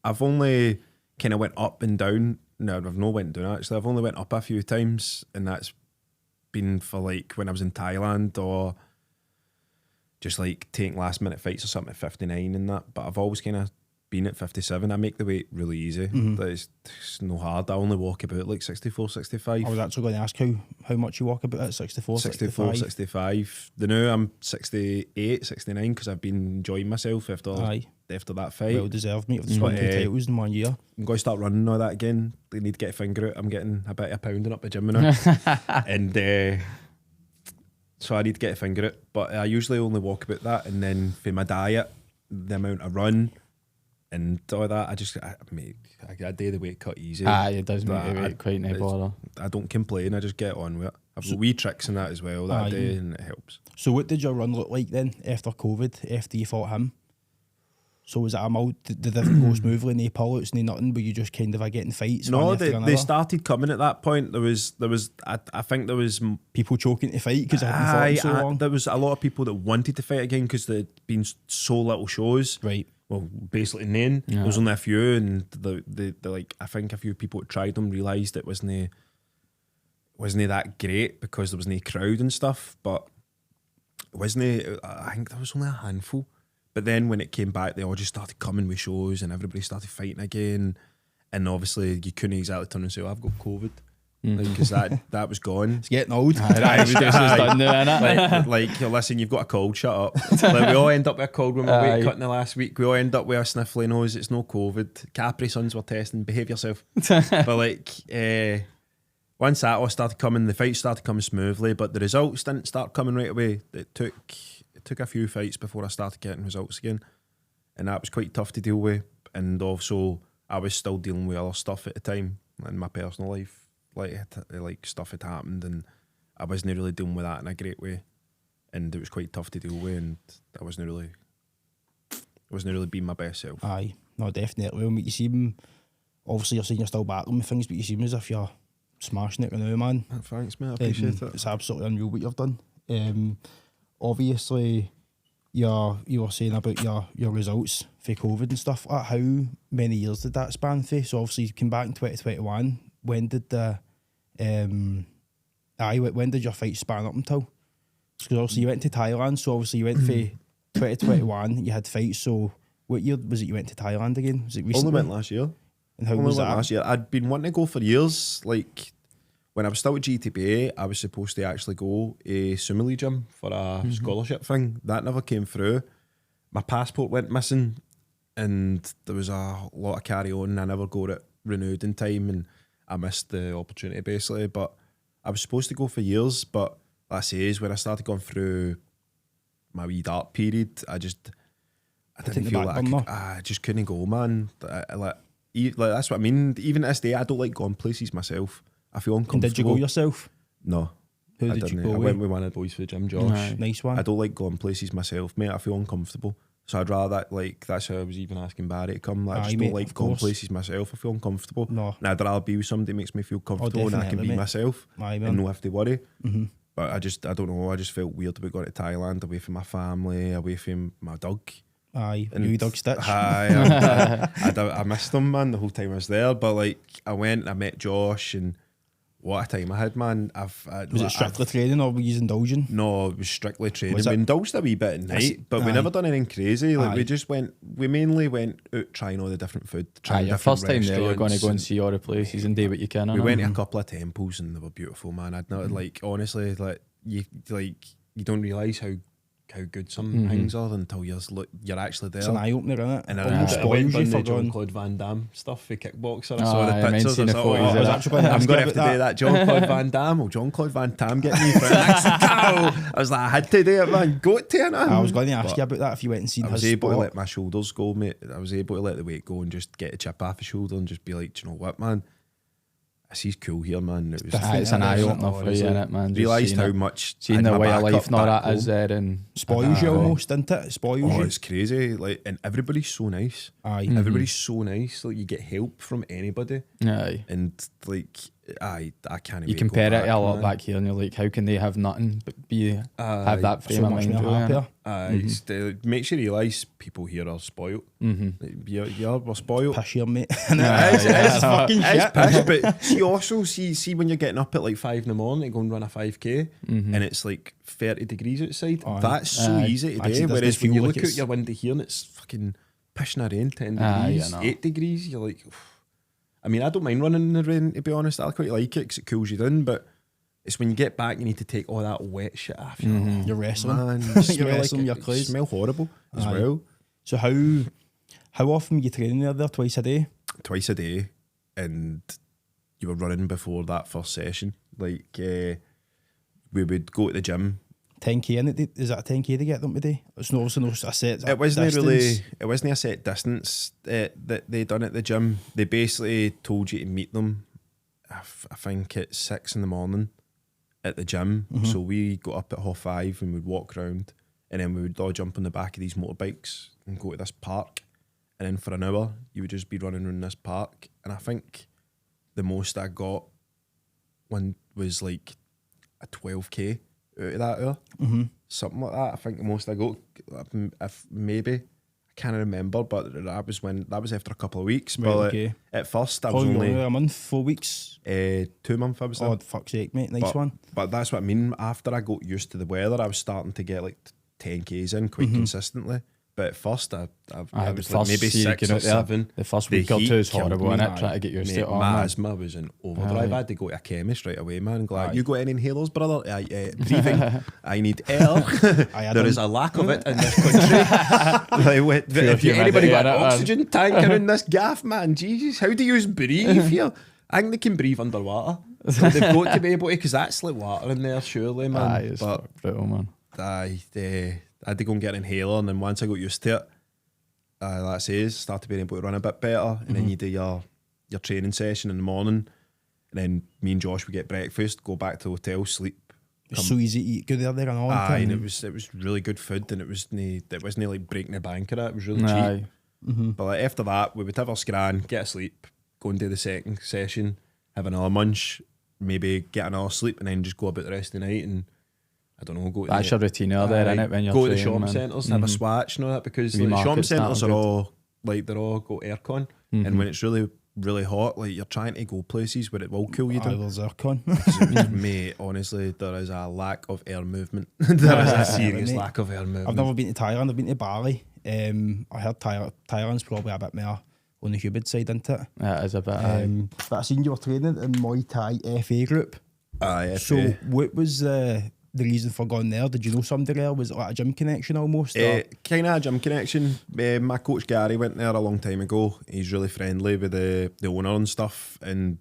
I've only kind of went up and down. No, I've not went down actually. I've only went up a few times, and that's been for like when I was in Thailand or just like taking last minute fights or something at 59 and that. But I've always kind of been at 57. I make the weight really easy. It's no hard. I only walk about like 64, 65. I was actually going to ask how much you walk about at 64, 64, 65. 65. The now I'm 68, 69 because I've been enjoying myself after that fight. Well deserved, mate. I've just won 2 titles in 1 year. I'm going to start running all that again. They need to get a finger out. I'm getting a bit of pounding up the gym now. And so I need to get a finger out. But I usually only walk about that. And then for my diet, the amount I run and all that, I do the weight cut easy. Aye, it does make But the weight quite no bother. I don't complain. I just get on with it. I've got wee tricks in that as well that I do, and it helps. So what did your run look like then after COVID, after you fought him? So was it did everything go smoothly, no pullouts, no nothing, but you just kind of getting fights? No, one after they another? started coming at that point. There was I think there was People choking to fight because they hadn't fought in so long. there was a lot of people that wanted to fight again because there'd been so little shows. Right. Well, basically none. There was only a few, and the like I think a few people that tried them realised it wasn't that great because there was no crowd and stuff. But it wasn't. I think there was only a handful. But then when it came back, they all just started coming with shows, and everybody started fighting again. And obviously, you couldn't exactly turn and say, "I've got COVID," because that was gone. It's getting old. Like, listen, you've got a cold, shut up. Like, we all end up with a cold when we're weight cutting the last week. We all end up with a sniffly nose. It's no COVID. Capri Suns were testing. Behave yourself. But like, once that all started coming, the fights started coming smoothly, but the results didn't start coming right away. It took a few fights before I started getting results again, and that was quite tough to deal with. And also, I was still dealing with other stuff at the time in my personal life. Like stuff had happened, and I wasn't really dealing with that in a great way, and it was quite tough to deal with, and I wasn't really being my best self. Aye, no, definitely. Well, you seem, obviously you're saying you're still battling with things, but you seem as if you're smashing it right now, man. Thanks, mate. I appreciate it. It's absolutely unreal what you've done. Obviously, you were saying about your results for COVID and stuff. How many years did that span for? So obviously you came back in 2021. When did when did your fight span up until? Because obviously you went to Thailand, so obviously you went for 2021, you had fights, so what year was it you went to Thailand again? Was it recently? Only went last year. And how was that? Last year. I'd been wanting to go for years. Like, when I was still at GTBA, I was supposed to actually go a Sumili gym for a scholarship thing. That never came through. My passport went missing, and there was a lot of carry on, and I never got it renewed in time, and I missed the opportunity basically. But I was supposed to go for years, but like I say, is when I started going through my wee dark period, I didn't feel like I just couldn't go, man. Like that's what I mean. Even to this day, I don't like going places myself. I feel uncomfortable. And did you go yourself? No. Who did you go I with? went with one of the boys for the gym, Josh. Nice one. I don't like going places myself, mate. I feel uncomfortable. So I'd rather that's how I was even asking Barry to come. Like, I just don't like going places myself. I feel uncomfortable. No. And I'd rather be with somebody that makes me feel comfortable and I can be myself and not have to worry. But I don't know, I just felt weird about going to Thailand, away from my family, away from my dog. Aye, you dog Stitch. I missed them, man, the whole time I was there. But like, I went and I met Josh, and what a time I had, man. Was it strictly training or were you indulging? No, it was strictly training. We indulged a wee bit at night, but we never done anything crazy. Like, we mainly went out trying all the different food. Your first time there, you're going to go and see all the places and do what you can. We went to a couple of temples and they were beautiful, man. I'd not like, honestly, like you don't realise how good some things are until you're actually there. It's an eye opener, isn't it? And I went on the Jean-Claude Van Damme stuff for kickboxer. I saw the pictures. I'm going to have to do that. Jean-Claude Van Damme. Will Jean-Claude Van Damme get me for an accident? I was like, I had to do it, man. Got to it. I was going to ask you about that if you went and seen his I was able sport. to let my shoulders go, mate. I was able to let the weight go and just get a chip off the shoulder and just be like, do you know what, man? He's cool here, man. It's an eye opener for you, innit, man? Realised how much seeing the way of life now that is there, and spoils you almost, doesn't it? It spoils you. It's crazy. Like, and everybody's so nice. Aye, everybody's so nice. Like, you get help from anybody. Aye, and like, I can't. You compare it to a lot back here, and you're like, how can they have nothing but have that frame of mind? It makes you realise people here are spoiled. We're spoiled. Pish here, mate. It's fucking shit. But you also see when you're getting up at like 5 in the morning to go and run a 5k, and it's like 30 degrees outside. That's so easy to do. Whereas when you look out your window here and it's fucking pissing a rain, 10 degrees, 8 degrees, you're like, I mean, I don't mind running in the rain, to be honest. I quite like it because it cools you down, but it's when you get back, you need to take all that wet shit off. You're wrestling. Man, you're wrestling your clothes. You smell horrible as well. So how often were you training there? Twice a day? Twice a day. And you were running before that first session. Like, we would go to the gym. 10k in it, is that a 10k to get them today? It's no a set. It wasn't a set distance that they done at the gym. They basically told you to meet them, I think at 6 in the morning at the gym. So we got up at 5:30 and we'd walk around, and then we would all jump on the back of these motorbikes and go to this park. and then for an hour you would just be running around this park. And I think the most I got one was like a 12k out of that hour, something like that. I think the most I got, if maybe, I can't remember, but that was after a couple of weeks. Right, But okay. at first I How was long only a month, 4 weeks? 2 months. I was there. Oh, fuck's sake, mate. Nice one. But that's what I mean. After I got used to the weather, I was starting to get like 10k's in quite consistently. But at first, I was like maybe 6 or 7. The first week or heat two is killed horrible, me. innit? Trying to get used to it all, My man. asthma was in overdrive. I had to go to a chemist right away, man. And go, like, Aye. you got any inhalers, brother? Breathing. I need air. Aye, There is a lack of it in this country. Like, if anybody got an oxygen tank in this gaff, man, Jesus, how do you breathe here? I think they can breathe underwater. So they've got to be able to, because that's like water in there, surely, man. Aye, it's But brutal, man. I had to go and get an inhaler, and then once I got used to it, like I say, started being able to run a bit better, and then you do your training session in the morning, and then me and Josh would get breakfast, go back to the hotel, sleep. It's so easy to eat good there and all. Aye, and it was really good food, and it wasn't like breaking the bank of it. It was really cheap. But like after that, we would have our scran, get a sleep, go and do the second session, have another munch, maybe get another sleep, and then just go about the rest of the night and. I don't know, go to That's your routine there, innit? When you're go to the training, shopping man. centres, have a swatch and all that, because Wee like, the shopping markets, centres that'll are good. all like they're all got aircon, and when it's really really hot, like you're trying to go places where it will cool you down. There's aircon. Mate, honestly, there is a lack of air movement. There is a serious mate. lack of air movement. I've never been to Thailand. I've been to Bali. I heard Thailand's probably a bit more on the humid side, isn't it? Yeah, it is a bit. But I seen you were training in Muay Thai FA group. Aye, So FA. what was the reason for going there? Did you know somebody there? Was it like a gym connection almost? Or? Kind of a gym connection. My coach Gary went there a long time ago. He's really friendly with the owner and stuff, and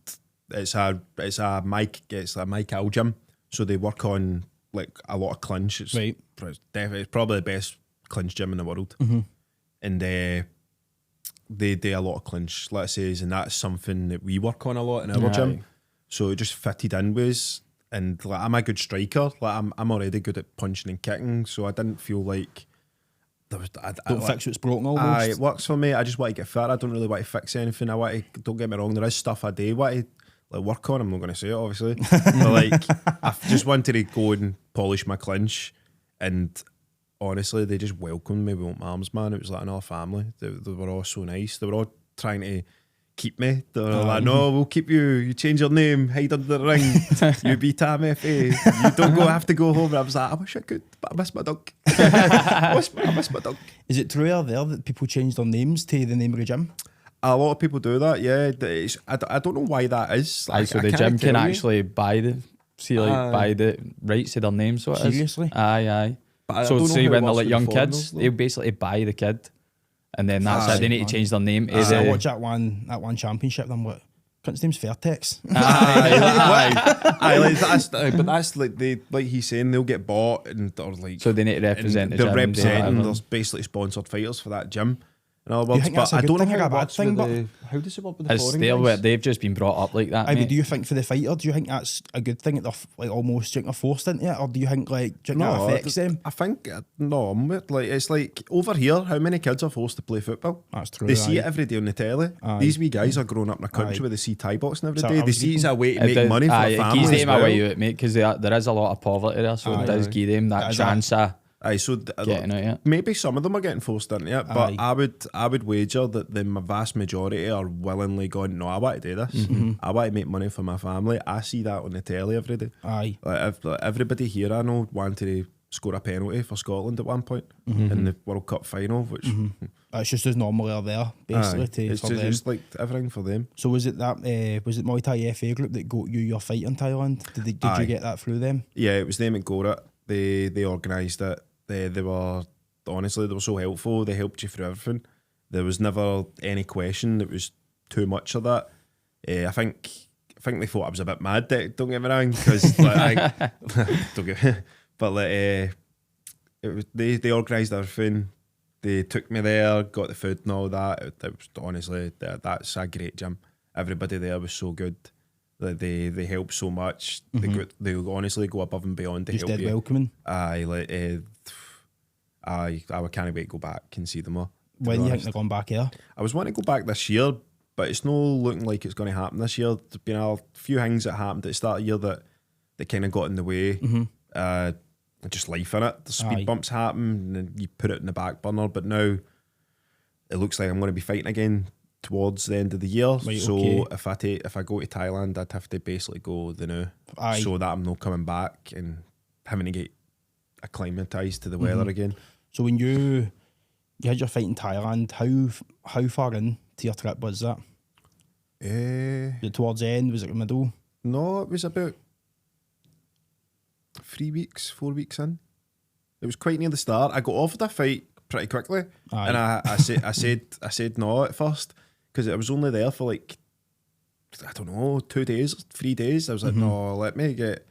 it's a Mike Al gym. So they work on like a lot of clinch. It's Right. It's probably the best clinch gym in the world, and they do a lot of clinch, let's say, and that's something that we work on a lot in our gym. Aye. So it just fitted in with us. And like, I'm a good striker. Like I'm already good at punching and kicking, so I didn't feel like there was. Don't fix what's broken almost. Aye, it works for me. I just want to get fit. I don't really want to fix anything. Don't get me wrong. There is stuff I do want to like work on. I'm not going to say it, obviously, but like I just wanted to go and polish my clinch. And honestly, they just welcomed me with open arms, man. It was like another family. They were all so nice. They were all trying to keep me. They were like, no, we'll keep you. You change your name, hide under the ring. You be Tam FA. You don't have to go home. And I was like, I wish I could, but I miss my dog. I miss my dog. Is it true out there that people change their names to the name of the gym? A lot of people do that, yeah. I don't know why that is. Aye, so I the can't gym can tell you. actually buy the rights to their name, so it is. Seriously? Aye. But I So don't know see how it when they're works like with young the kids, foreigners, though. they'll basically buy the kid, and then that's Aye. it. They need to change their name. I watched that one championship. Then what? Cunt's name's Fairtex. Aye, like that's like they like he's saying they'll get bought and or like So they need to represent the they're gym and do representing. whatever. There's basically sponsored fighters for that gym. In other Do you words, think but that's a I good don't know thing or how a it bad works thing, with but- the. How does it work with the It's foreign still guys? where they've just been brought up like that. I mean, mate. do you think for the fighter, do you think that's a good thing that they're like almost think they're forced into it, or do you think like do you think that affects them? I think no. Like it's like over here, how many kids are forced to play football? That's true. They see aye. it every day on the telly. Aye. These wee guys are growing up in a country Aye. where they see Thai boxing every So day. I They was see it as thinking- a way to It make does- money for aye, their it family gives as them well. a way out, mate, because there is a lot of poverty there, so Aye. it does give them that That is chance of Aye, so getting out of it. maybe some of them are getting forced into it, but Aye. I would wager that the vast majority are willingly going, no, I want to do this. I want to make money for my family. I see that on the telly every day. Aye. Like everybody here I know wanted to score a penalty for Scotland at one point in the World Cup final, which It's just as normal out there, basically. aye, To, it's for them. just like everything for them. So was it that was it Muay Thai FA group that got you your fight in Thailand? Did Aye. you get that through them? Yeah, it was them at Gorat. They organised it. They were honestly they were so helpful. They helped you through everything. There was never any question that was too much of that. I think they thought I was a bit mad. Don't get me wrong, because like, don't get. But like it was they organised everything. They took me there, got the food and all that. It was honestly that's a great gym. Everybody there was so good. Like they help so much. They honestly go above and beyond to Just help dead you. welcoming. I can't wait to go back and see them all. When do you think they're going back here? I was wanting to go back this year, but it's not looking like it's going to happen this year. There's been a few things that happened at the start of the year that kind of got in the way. Just life in it. The speed bumps happen, and then you put it in the back burner. But now it looks like I'm going to be fighting again towards the end of the year. Right, so okay. if I go to Thailand, I'd have to basically go the now, so that I'm not coming back and having to get acclimatised to the weather again. So when you had your fight in Thailand, how far in to your trip was that? Was it towards the end? Was it the middle? No, it was about 4 weeks in. It was quite near the start. I got offered a fight pretty quickly, and I said no at first because I was only there for like, I don't know, 2 days, 3 days. I was like, no, let me get.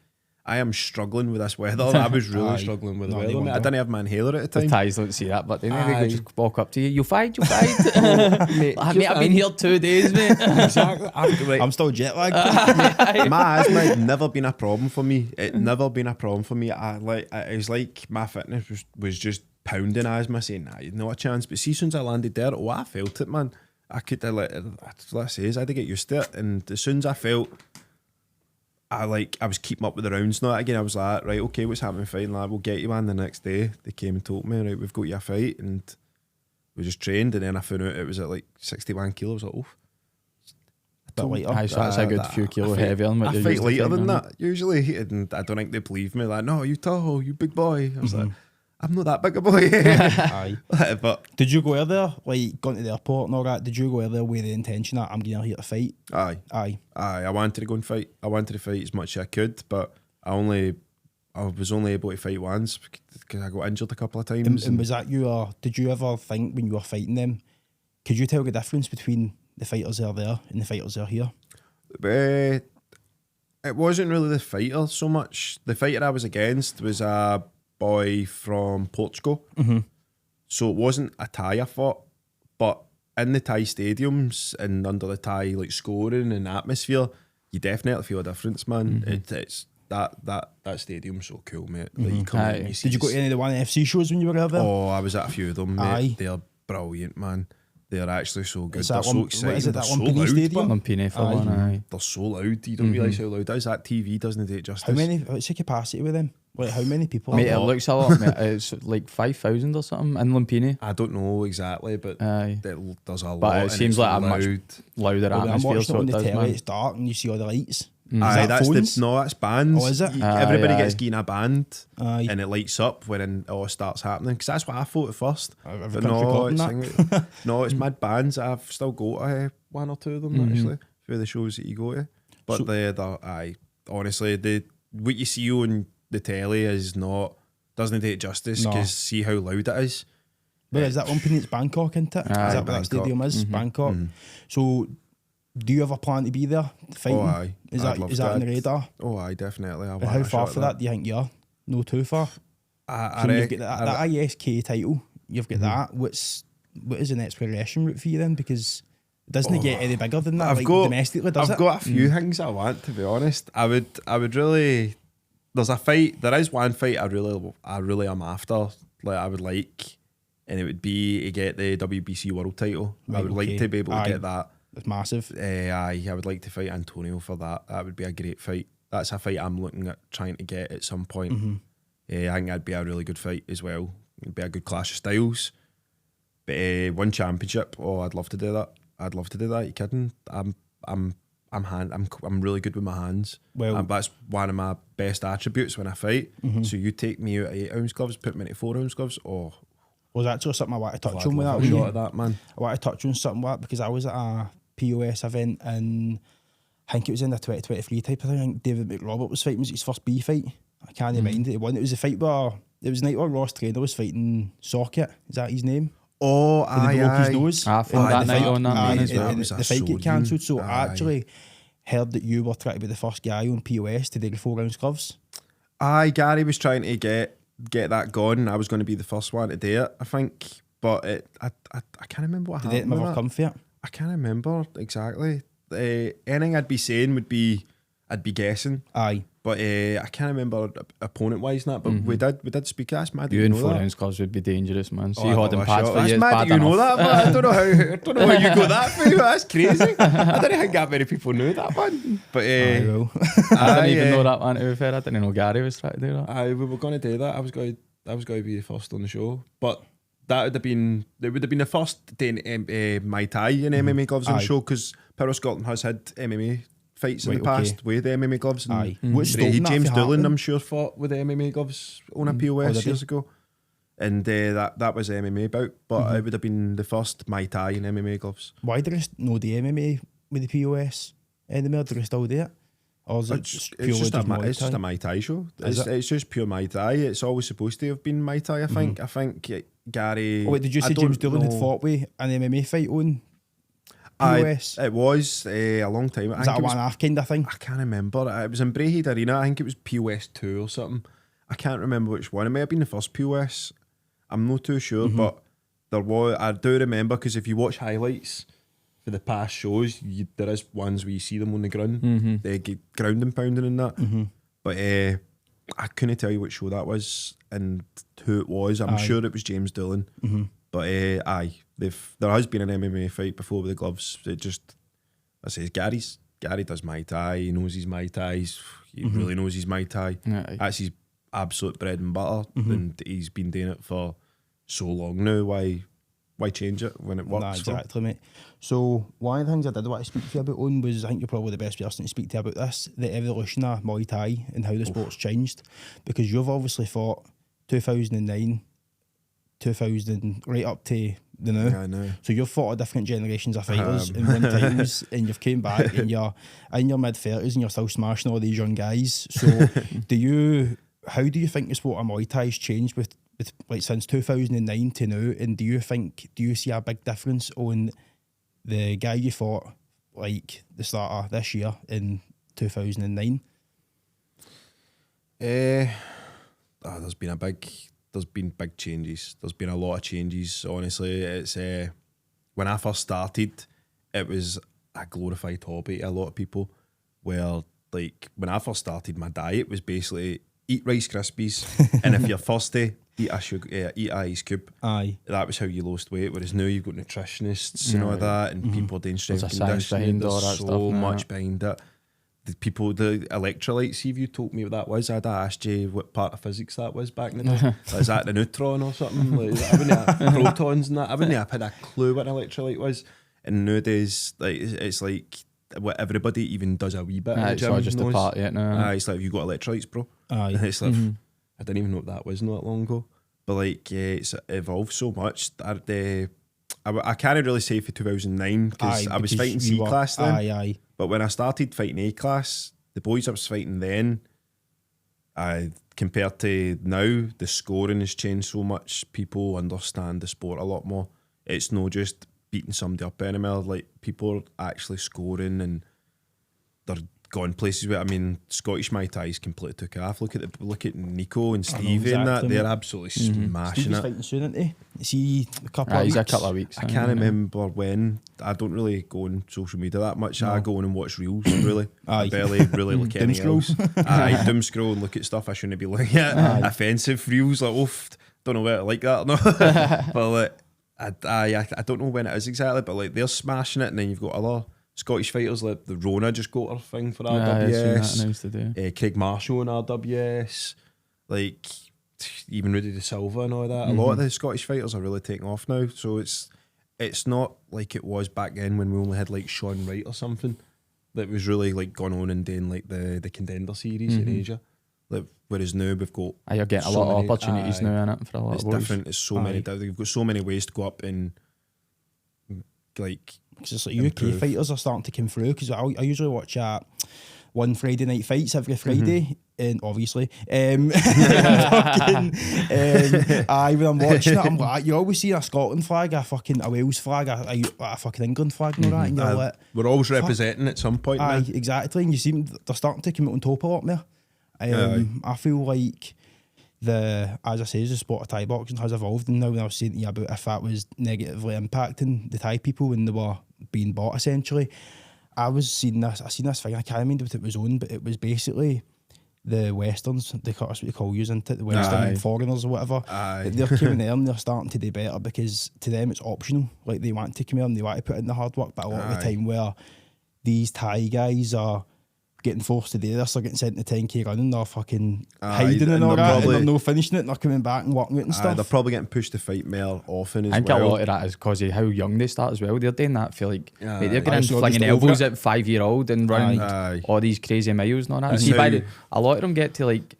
I am struggling with this weather. I was really struggling with the weather. I didn't have my inhaler at the time. The Thais don't see that, but they maybe just walk up to you. You fight. Mate, I've been here 2 days, mate. Exactly. I'm still jet lagged. My asthma had never been a problem for me. It never been a problem for me. It was like my fitness was just pounding asthma, saying, nah, not a chance. But see, since I landed there, I felt it, man. I had to get used to it. And as soon as I felt I was keeping up with the rounds now again, I was like, right, okay, what's happening fighting, lad? We'll get you, man. The next day they came and told me, right, we've got you a fight, and we just trained, and then I found out it was at like 61 kilos. I was like, bit lighter. So that's a good few kilo heavier than what I you're fight used to lighter fighting, than that usually, and I don't think they believe me. Like, no, you tall, you big boy. I was like, I'm not that big a boy. Aye. But did you go there, like gone to the airport and all that? Did you go there with the intention that I'm going here to fight? Aye. I wanted to go and fight. I wanted to fight as much as I could, but I was only able to fight once because I got injured a couple of times. And was that you, or did you ever think when you were fighting them, could you tell the difference between the fighters that are there and the fighters that are here? It wasn't really the fighter so much. The fighter I was against was a boy from Portugal. So it wasn't a Thai I fought, but in the Thai stadiums and under the Thai like scoring and atmosphere, you definitely feel a difference, man. It's that stadium's so cool, mate. Like, you come in and you see. Did you go to any of the One FC shows when you were there? Oh, I was at a few of them, mate. They're brilliant, man. They're actually so good. They're so exciting. What is it, they're that so Lumpini loud, Stadium? Lumpini for one, aye. They're so loud. You don't realise how loud it is. That TV doesn't do it justice. How many? What's the capacity with them? Like, how many people? Mate, it looks a lot, mate. It's like 5,000 or something in Lumpini. I don't know exactly, but there's a lot. But it seems like a much louder I'm atmosphere. watching it on the telly, man. it's dark and you see all the lights. Aye, that's phones? that's bands. Oh, is it? Everybody gets given a band, Aye. and it lights up when it all starts happening. Because that's what I thought at first. Every But country copying that. no, it's mad bands. I've still got one or two of them actually for the shows that you go to. But honestly, what you see on the telly doesn't do it justice. Because see how loud it is. Where is that Lumpini? It's Bangkok, isn't it? Is that what that stadium is? Bangkok. So, do you ever plan to be there fighting? Oh, aye. Is that on the radar? Oh, aye, definitely. But how far for that do you think you are? No, too far. So you've got that ISKA title. You've got that. What is the next progression route for you then? Because it doesn't get any bigger than that. Domestically, does it? I've got a few things I want, to be honest. I would really. There's a fight. There is one fight I really am after. Like I would like, and it would be to get the WBC World Title. Right, I would like to be able to get that. It's massive. I would like to fight Antonio for that. That would be a great fight. That's a fight I'm looking at trying to get at some point. I think that'd be a really good fight as well. It'd be a good clash of styles. But one championship, I'd love to do that. You kidding? I'm really good with my hands. Well, that's one of my best attributes when I fight. So you take me out of 8-ounce gloves, put me into 4-ounce gloves. Was actually something I want to touch on with that. Shot of that, man. I want to touch on something like that because I was at a POS event and I think it was in the 2023 type of thing. I think David McRobert was fighting. It was his first B fight. I can't mind it. He won. It was a fight where it was a night where Ross Traynor was fighting Socket. Is that his name? Oh, aye, he broke his nose. I fought that night on that man as well. The fight get cancelled. So I actually heard that you were trying to be the first guy on POS to do the 4-ounce gloves. Aye, Gary was trying to get that going. I was going to be the first one to do it, I think. But I can't remember what happened. Did it never come for it? I can't remember exactly. Anything I'd be saying would be, I'd be guessing. Aye. But I can't remember opponent wise that. But we did speak. That's mad. You in know 4 that. ounce gloves would be dangerous, man. See, I holding know, pads sure. for That's years, mad bad that you know enough. that, but I don't know how you go that far. That's crazy. I don't think that many people knew that one. But I didn't even know that one. To be fair, I didn't know Gary was trying to do that. we were going to do that. I was going to be the first on the show, but that would have been the first doing Muay Thai and MMA gloves on the show, because Power Scotland has had MMA fights in the past with MMA gloves. And James Doolan, I'm sure, fought with the MMA gloves on a POS years ago, and that was MMA bout. But it would have been the first Muay Thai and MMA gloves. Why do they know the MMA with the POS anymore? Do they still do it? Or is it It's just a Muay Thai show. It's just pure Muay Thai. It's always supposed to have been Muay Thai, I think. I think Gary... Oh, wait, did you say James Doolan had fought with an MMA fight on POS? It was a long time. Was that a 1.5 kind of thing? I can't remember. It was in Braehead Arena. I think it was POS 2 or something. I can't remember which one. It may have been the first POS. I'm not too sure, but there was... I do remember, because if you watch highlights for the past shows, there is ones where you see them on the ground. They get ground and pounding and that. But I couldn't tell you which show that was and who it was. I'm sure it was James Doolan. But there has been an MMA fight before with the gloves. It just, I say, Gary does Muay Thai. He knows his Muay Thai. He really knows his Muay Thai. That's his absolute bread and butter, and he's been doing it for so long now. Why change it when it works? Nah, exactly, mate. So one of the things I did want to speak to you about on was, I think you're probably the best person to speak to about this, the evolution of Muay Thai and how the sport's changed, because you've obviously fought 2009, 2000, right up to the now. Yeah, I know. So you've fought a different generations of fighters in one times, and you've came back and you're in your mid-30s and you're still smashing all these young guys. So how do you think the sport of Muay Thai has changed with like since 2009 to now, and do you see a big difference on the guy you fought like the start of this year in 2009? There's been big changes. There's been a lot of changes. Honestly, it's when I first started, it was a glorified hobby to a lot of people. Where like when I first started, my diet was basically eat Rice Krispies, and if you're thirsty, eat a ice cube. Aye. That was how you lost weight. Whereas now you've got nutritionists and all that, and people doing strength conditioning. There's so much behind it. The electrolytes, see if you told me what that was, I'd have asked you what part of physics that was back in the day. Is that the neutron or something? Like, I wouldn't have protons and that. I wouldn't have had a clue what an electrolyte was. And nowadays, like it's like what everybody even does a wee bit. It's not just a part yet now. It's like, have you got electrolytes, bro? Aye. It's like, I didn't even know what that was not long ago. But like, it's evolved so much. I can't really say for 2009 because I was fighting C class then. Aye. But when I started fighting A class, the boys I was fighting then, compared to now, the scoring has changed so much. People understand the sport a lot more. It's not just beating somebody up anymore. Like, people are actually scoring and they're going places where, I mean, Scottish Muay Thai's completely took off. Look at Nico and Stevie and that. They're absolutely smashing Stevie's it. fighting soon, isn't he? Is he a couple of weeks? He's a couple of weeks. I can't remember when. I don't really go on social media that much. I go on and watch reels, really. I barely really look at anything else. I doom scroll and look at stuff I shouldn't be looking at. Offensive reels, like, don't know whether I like that or not. But like, I don't know when it is exactly, but like, they're smashing it, and then you've got other Scottish fighters like the Rona just got her thing for RWS. Craig Marshall in RWS, like even Rudy De Silva and all that. A lot of the Scottish fighters are really taking off now. So it's not like it was back then when we only had like Sean Wright or something that was really like gone on and doing like the Contender series in Asia. Like, whereas now we've got you're getting a lot of opportunities now in it for a lot of boys. It's different. It's so many. You've got so many ways to go up and like. Because it's like UK fighters are starting to come through. Because I usually watch one Friday night fights every Friday, and obviously, when I'm watching it, I'm like, you always see a Scotland flag, a Wales flag, a fucking England flag, and all that, and you're like, we're always representing at some point. Aye, exactly, and you see they're starting to come out on top a lot more. I feel like as I say, the sport of Thai boxing has evolved, and now when I was saying to you about if that was negatively impacting the Thai people when they were being bought, essentially, I seen this thing, I can't remember what it was on, but it was basically the Westerns, that's what you call yous, into the Western foreigners or whatever. They're coming there and they're starting to do better because to them it's optional. Like they want to come here and they want to put in the hard work, but a lot of the time where these Thai guys are getting forced to do this, they're getting sent to 10k running, they're fucking hiding and all that, and they're no finishing it, and they're coming back and working it and stuff. They're probably getting pushed to fight more often as well. I think a lot of that is because of how young they start as well. They're doing that for like, mate, they're getting So flinging just elbows at 5-year-old and running all these crazy miles and all that. See, a lot of them get to like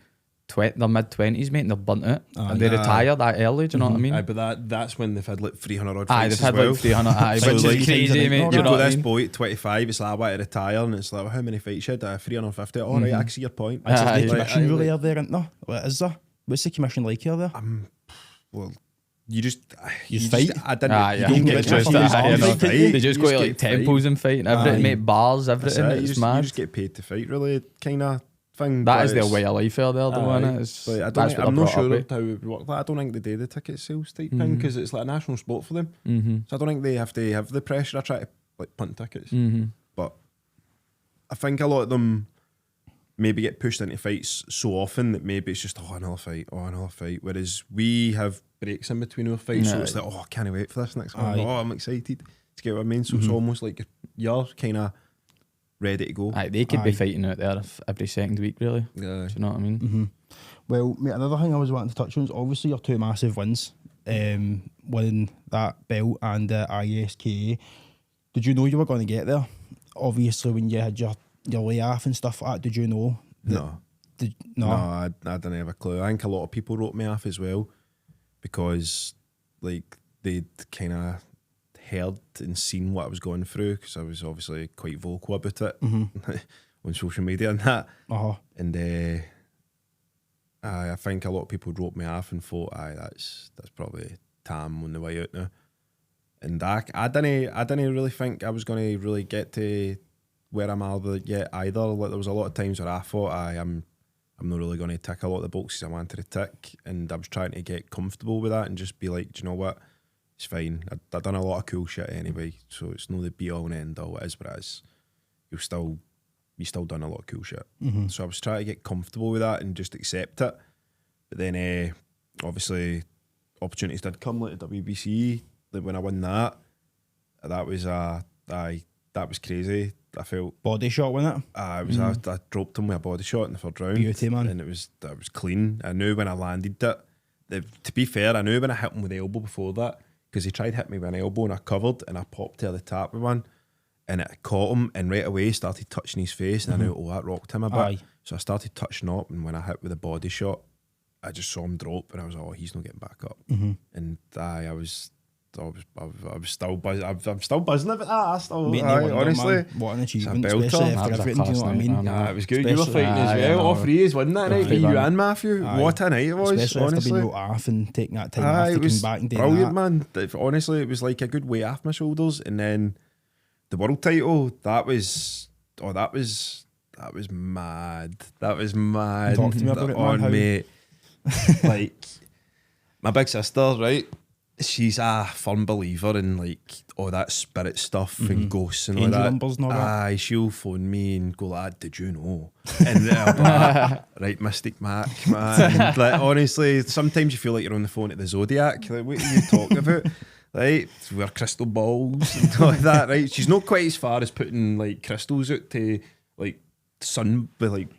their mid-20s, mate, and they're burnt out and they retire that early, do you know what I mean? But that's when they've had like 300 odd fights. They've had like 300, So which like, is crazy, mate. You You know what I this mean? boy at 25, it's like, I want to retire, and it's like, well, how many fights you had? 350. All right, I can see your point. There's Aye. no commission really are there, isn't there? What is there? What's the commission like here there? Well, you just fight? I didn't. Ah, You yeah. don't You get just just fight. fight. They just go to like temples and fight and everything, mate, bars, everything. You It's mad. just get paid to fight, really, kind of thing. That but is their it's- way of life out there, though, isn't it? But I That's what I'm they're not brought sure up how it would work. I don't think they do the ticket sales type thing because it's like a national sport for them. So I don't think they have to have the pressure. I try to like punt tickets, but I think a lot of them maybe get pushed into fights so often that maybe it's just another fight. Whereas we have breaks in between our fights, so it's like I can't wait for this next one. I'm excited to get what I mean. So it's almost like you're kind of ready to go. They could be fighting out there every second week, really. Do you know what I mean? Well, mate, another thing I was wanting to touch on is obviously your two massive wins, winning that belt and the ISKA. Did you know you were going to get there? Obviously, when you had your layoff and stuff like that, did you know? No, I didn't have a clue. I think a lot of people wrote me off as well because like they'd kind of heard and seen what I was going through because I was obviously quite vocal about it on social media and that. And I think a lot of people wrote me off and thought, that's probably Tam on the way out now. And I didn't really think I was going to really get to where I'm at yet either. Like, there was a lot of times where I thought I'm not really going to tick a lot of the boxes I wanted to tick, and I was trying to get comfortable with that and just be like, do you know what? It's fine. I've done a lot of cool shit anyway, so it's not the be all and end all. It is what it is. You still done a lot of cool shit. So I was trying to get comfortable with that and just accept it. But then obviously opportunities did come, like the WBC. Like when I won that was crazy. I felt body shot, wasn't it? I dropped him with a body shot in the third round. Beauty, man. And that was clean. I knew when I landed it. To be fair, I knew when I hit him with the elbow before that, because he tried to hit me with an elbow and I covered and I popped to the top with one and it caught him and right away started touching his face and I knew, that rocked him a bit. So I started touching up, and when I hit with a body shot, I just saw him drop and I was like, he's not getting back up. And I was still buzzing. I'm still buzzing about that. Honestly, what an achievement, it's a especially belter. after everything. Do you know what I mean? It was good. You were Especially- fighting as well. All three is winning that night. You and Matthew. What a night it was. Especially after honestly, being wrote off and taking that time off to come back and do brilliant, that. man. Honestly, it was like a good weight off my shoulders. And then the world title, that was mad. That was mad. Talk to me about it, man. How- mate. Like my big sister, right? She's a firm believer in like all that spirit stuff and ghosts and all Angel that. numbers and all that. Aye, she'll phone me and go, lad, did you know? And I'll be like, right, Mystic Mac, man. Like, honestly, sometimes you feel like you're on the phone to the Zodiac. Like, what are you talking about? Right, wear crystal balls and all that, right? She's not quite as far as putting like crystals out to like sun with like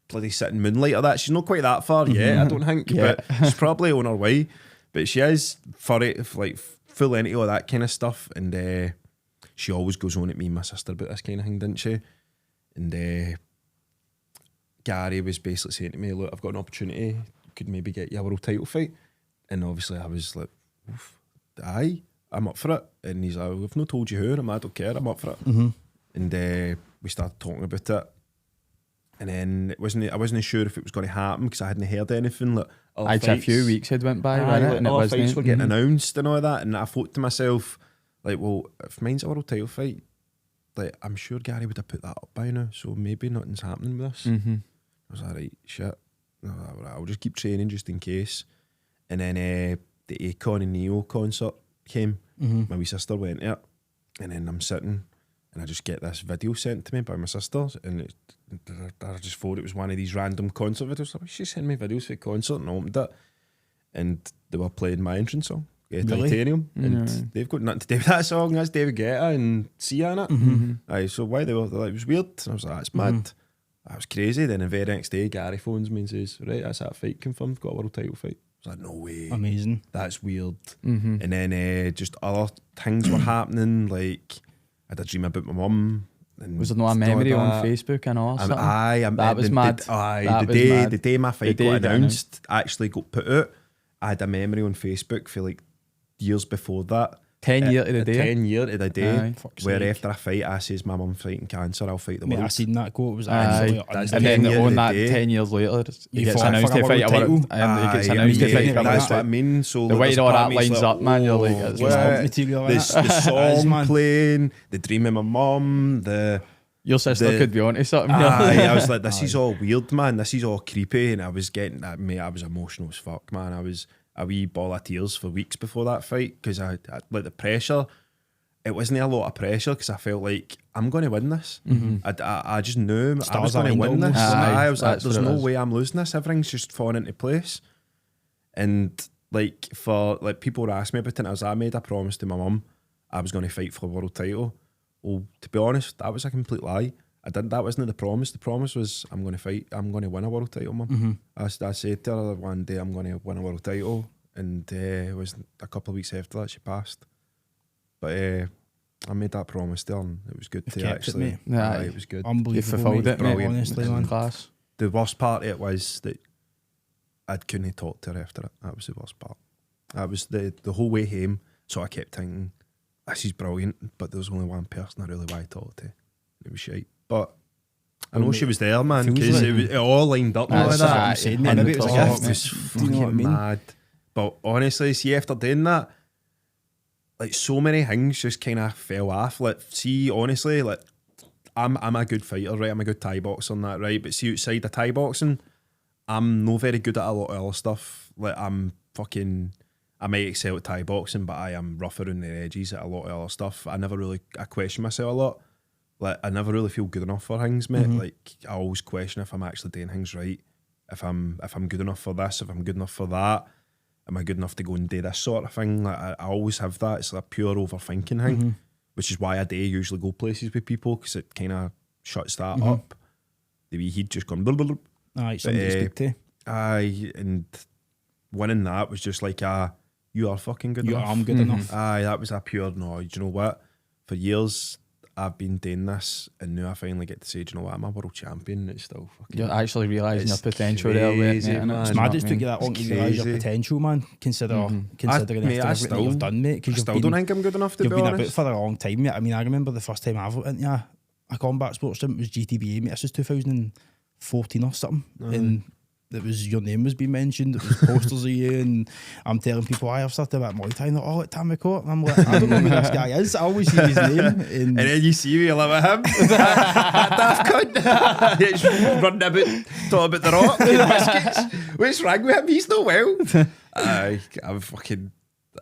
bloody sitting moonlight or that. She's not quite that far yet, I don't think. Yeah. But she's probably on her way. But she is for it, like full into all that kind of stuff. And she always goes on at me and my sister about this kind of thing, didn't she? And Gary was basically saying to me, look, I've got an opportunity, could maybe get you a world title fight. And obviously I was like, aye, I'm up for it. And he's like, I've not told you who, and I'm like, I don't care, I'm up for it. And we started talking about it. And then I wasn't sure if it was going to happen because I hadn't heard anything. Like, A few weeks had went by, and all fights were getting announced and all that. And I thought to myself, like, well, if mine's a world title fight, like, I'm sure Gary would have put that up by now. So maybe nothing's happening with us. I was like, right, shit. I'll just keep training just in case. And then the Akon and Neo concert came. My wee sister went there, and then I'm sitting and I just get this video sent to me by my sister, and I just thought it was one of these random concert videos. Like, she sent me videos for the concert, and I opened it, and they were playing my entrance song, Titanium, and they've got nothing to do with that song. That's David Guetta and Sia in it. Aye, so why they're like, it was weird, and I was like, that's mad. That was crazy. Then the very next day, Gary phones me and says, right, that's that fight confirmed, got a world title fight. I was like, no way. Amazing. That's weird. And then just other things were happening, like I had a dream about my mum. Was there no a memory on Facebook and all? That was mad. The day my fight got announced, actually got put out, I had a memory on Facebook for like years before that. 10 years to the day. 10 years to the day. Aye. Where after I fight, I says my mum's fighting cancer, I'll fight the Mate, world. I seen that quote. It was That's and then 10 years on to that the day. 10 years later, he You gets fought announced for to a fight a world world. title. And he gets announced to fight a world That's what I title. mean. So The way there's all a part that of me that's lines up, man, you're like, it's well, material. the song playing, the dream of my mum, your sister could be onto something. I was like, this is all weird, man. This is all creepy, and I was getting that. Mate, I was emotional as fuck, man. I was a wee ball of tears for weeks before that fight because I like the pressure. It wasn't a lot of pressure because I felt like I'm going to win this. I just knew I was going to win this. I was like, there's no way I'm losing this. Everything's just falling into place. And like for like people were asking me about it, I made a promise to my mum I was going to fight for the world title. Well, to be honest, that was a complete lie. That wasn't the promise. The promise was I'm going to fight. I'm going to win a world title, mum. I said to her one day I'm going to win a world title, and it was a couple of weeks after that she passed. But I made that promise to her, and it was good to actually. It was good. Unbelievable. You fulfilled it, mate. Honestly, man. Class. The worst part of it was that I couldn't talk to her after it. That was the worst part. That was the whole way home. So I kept thinking, this is brilliant, but there was only one person I really wanted to talk to. It was shite. But I know she was there, man, because it all lined up. That's what I'm saying, man. Maybe it was a gift. It was fucking mad. But honestly, see, after doing that, like so many things just kind of fell off. Like, see, honestly, like I'm a good fighter, right? I'm a good Thai boxer and that, right? But see, outside of Thai boxing, I'm not very good at a lot of other stuff. Like I might excel at Thai boxing, but I am rougher around the edges at a lot of other stuff. I question myself a lot. Like, I never really feel good enough for things, mate. Like, I always question if I'm actually doing things right. If I'm good enough for this, if I'm good enough for that. Am I good enough to go and do this sort of thing? Like, I always have that. It's like a pure overthinking thing, which is why I do usually go places with people, because it kind of shuts that up. The wee he'd just gone. Aye, somebody to speak to. Aye, and winning that was just like you are fucking good enough. I'm good enough. Aye, that was a pure no. Do you know what? For years I've been doing this, and now I finally get to say, do you know what? I'm a world champion. It's still fucking. You're actually realising your potential crazy, there, mate. It's mad it's took you that long to realise your potential, man. Considering everything that you've done, mate. I still don't think I'm good enough to be honest. You've been about for a long time, mate. I mean, I remember the first time I went into a combat sports gym, it was GTBA, mate. This was 2014 or something. And it was your name was being mentioned, it was posters of you, and I'm telling people I've started about Muay Thai, and they're all like Tam McCourt, and I'm like, I don't know who this guy is. I always see his name, and then you see me, you live with him. Daft cunt. He's running about, talking about the rock and biscuits. What's wrong with him? He's not well.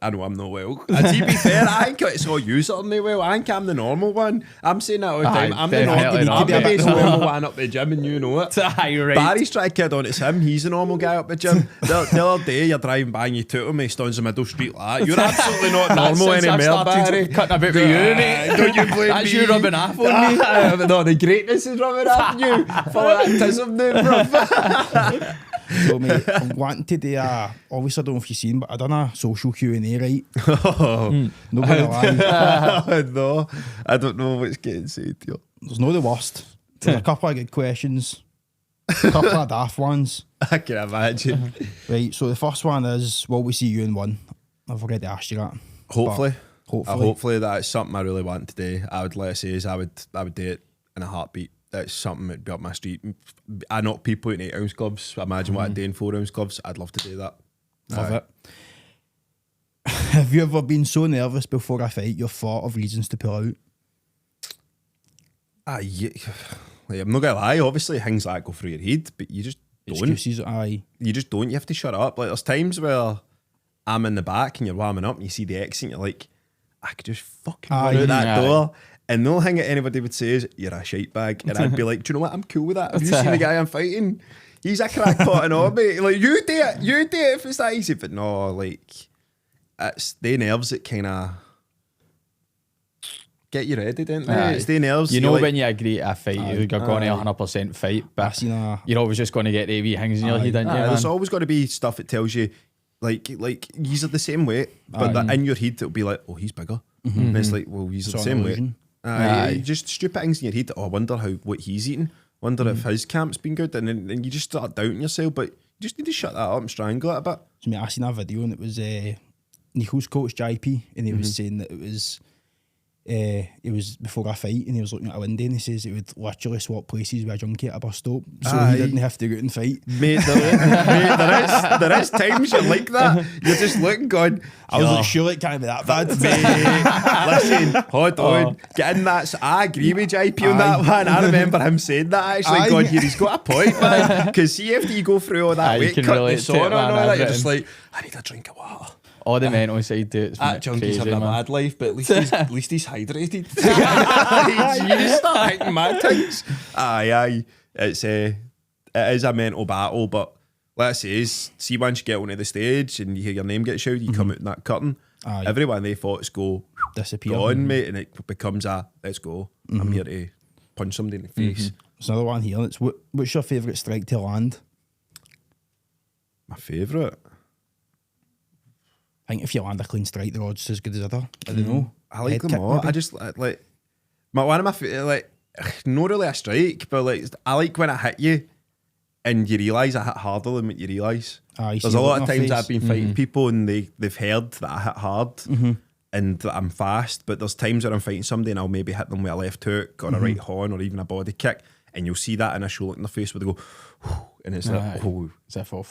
I know I'm not well. To be fair, I think it's all you sort of not well. I think I'm the normal one. I'm saying that all the time. I'm the normal one up the gym, and you know it. Right. Barry's trying to kid on, it's him. He's the normal guy up the gym. The other day, you're driving by and you toot him, he stands in the middle street like that. You're absolutely not normal anymore, Barry. Cutting a bit with you, mate. Don't you blame That's me. you rubbing off on me. No, the greatness is rubbing off on you. Follow that tism now, bro. so, mate, I'm wanting to do obviously I don't know if you've seen, but I done a social Q&A, right? No gonna lie. No, I don't know what's getting said to you. There's no the worst. There's a couple of good questions, a couple of daft ones. I can imagine. Right, so the first one is, will we see you in one? I've already asked you that. Hopefully. Hopefully That's something I really want to do. I would, like I say, is I would do it in a heartbeat. That's something that'd be up my street. I knock people in 8 ounce clubs. Imagine what I'd do in 4 ounce clubs. I'd love to do that. Love it. Have you ever been so nervous before a fight you've thought of reasons to pull out? Yeah. Like, I'm not gonna lie, obviously things like that go through your head, but you just don't. Excuses, aye. You just don't. You have to shut up. Like, there's times where I'm in the back and you're warming up and you see the exit and you're like, I could just fucking run out that door. And the only thing that anybody would say is, you're a shite bag. And I'd be like, do you know what? I'm cool with that. Have you seen the guy I'm fighting? He's a crackpot and all, mate. Like, you do it if it's that easy. But no, like, it's the nerves that kind of get you ready, don't they? It's the nerves. You know, like, when you agree to a fight, you're going to 100% fight, but you're always just going to get the wee things in your head, aren't you, man? There's always got to be stuff that tells you, like he's at the same weight, but in your head it'll be like, oh, he's bigger. And it's like, well, he's at the same weight. Just stupid things in your head. Oh, I wonder what he's eating. Wonder if his camp's been good. And then you just start doubting yourself, but you just need to shut that up and strangle it a bit. So, mate, I seen a video and it was Nico's coach, JP, and he was saying that it was before a fight and he was looking at a window and he says it would literally swap places with a junkie at a bus stop, so he didn't have to go out and fight. Mate, there is times you're like that. You're just looking going, I was like, surely it can't be that bad. Mate, listen, hold on, get in that. So I agree with JP on that one. I remember him saying that actually, going, here, he's got a point, man. Because see, after you go through all that weight cut and so on and all that, you're just like, I need a drink of water. All the mental side to it. That junkie's having a mad life, but at least he's hydrated. You just start hitting mad things. Aye. It is a mental battle, but let's say, see, once you get onto the stage and you hear your name get shouted, you come out in that curtain. Everyone they thought go disappear on, mate, and it becomes let's go. I'm here to punch somebody in the face. There's another one here. It's what's your favourite strike to land? My favourite. I think if you land a clean strike, the odds as good as other. I don't know. I like them all. Maybe. I just like one of my like not really a strike, but like I like when I hit you and you realise I hit harder than what you realise. There's a lot of times I've been fighting people and they've heard that I hit hard and that I'm fast, but there's times where I'm fighting somebody and I'll maybe hit them with a left hook or a right horn or even a body kick, and you'll see that initial look in their face where they go, and it's like, oh,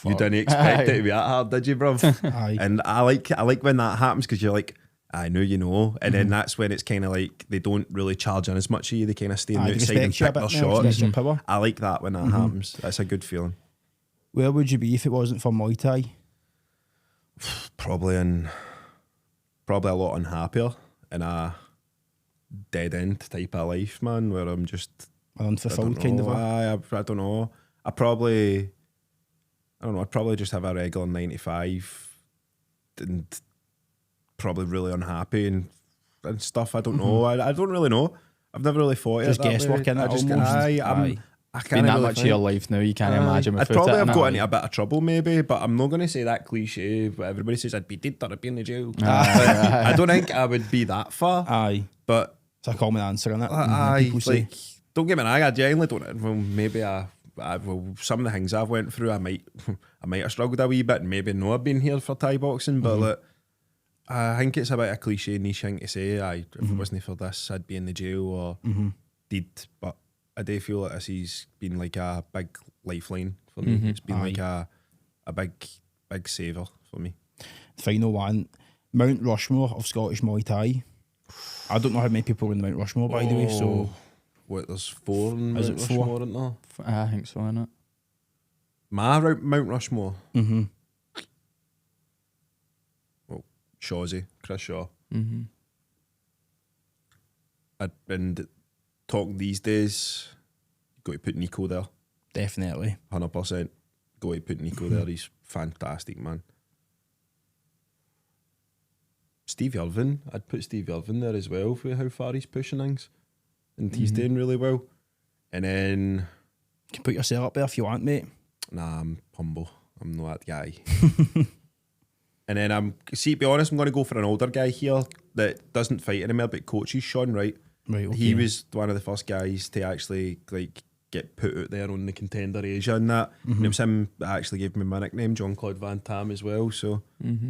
you didn't expect it to be that hard, did you, bruv? And I like when that happens, because you're like, I know you know, and then that's when it's kind of like they don't really charge in as much of you, they kind of stay on the outside and pick their shots. I like that when that happens. That's a good feeling. Where would you be if it wasn't for Muay Thai? Probably a lot unhappier in a dead end type of life, man, where I'm just unfulfilled kind of. I don't know. I'd probably just have a regular 9-to-5 and probably really unhappy and stuff. I don't know. I don't really know. I've never really thought just guesswork in it. I can't that really much of your life now. You can't imagine. I'd probably have got into a bit of trouble maybe, but I'm not going to say that cliche. But everybody says I'd be dead or I'd be in the jail. I don't think I would be that far. But it's a common answer, isn't it? People say. Don't get me wrong. I genuinely don't. Well, maybe some of the things I've went through, I might have struggled a wee bit, and maybe not have been here for Thai boxing, but like, I think it's a bit a cliche niche thing to say. If it wasn't for this, I'd be in the jail or dead. But I do feel like this has been like a big lifeline for me. It's been like a big saver for me. Final one, Mount Rushmore of Scottish Muay Thai. I don't know how many people are in Mount Rushmore, by the way. So. What, there's 4 in Mount Rushmore, isn't there? I think so, innit? My Mount Rushmore? Well, Shawsy, Chris Shaw. And talking these days, you've got to put Nico there. Definitely. 100%. Got to put Nico there. He's fantastic, man. Steve Irvin, I'd put Steve Irvin there as well for how far he's pushing things. And he's doing really well. And then you can put yourself up there if you want, mate. Nah, I'm humble. I'm not that guy. And then to be honest, I'm going to go for an older guy here that doesn't fight anymore but coaches, Sean Wright. Right, okay. He was one of the first guys to actually like get put out there on the Contender Asia and that. And it was him that actually gave me my nickname, Jean-Claude Van Tam, as well. So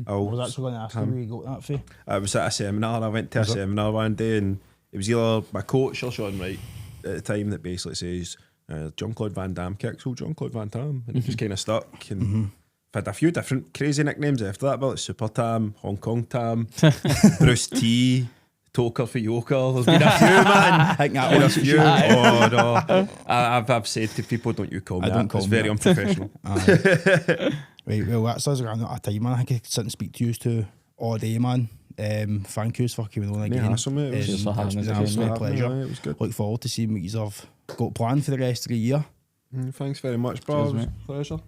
I was actually going to ask you where you got that for. I was at a seminar. I went to a seminar one day and it was either my coach or Sean Wright at the time that basically says, Jean-Claude Van Damme kicks, Jean-Claude Van Damme. And it just kind of stuck. And I've had a few different crazy nicknames after that, but like Super Tam, Hong Kong Tam, Bruce T, Toker for Yoker. There's been a few, man. I think that one's a few. Oh, no. I've said to people, don't you call me that. It's very unprofessional. Right, well, that's us around out of time, man. I could sit and speak to you all day, man. Thank you for coming on again. Hassle, mate. It was an absolute pleasure. It was good. Look forward to seeing what you've got planned for the rest of the year. Thanks very much, bro. Cheers, mate. Pleasure.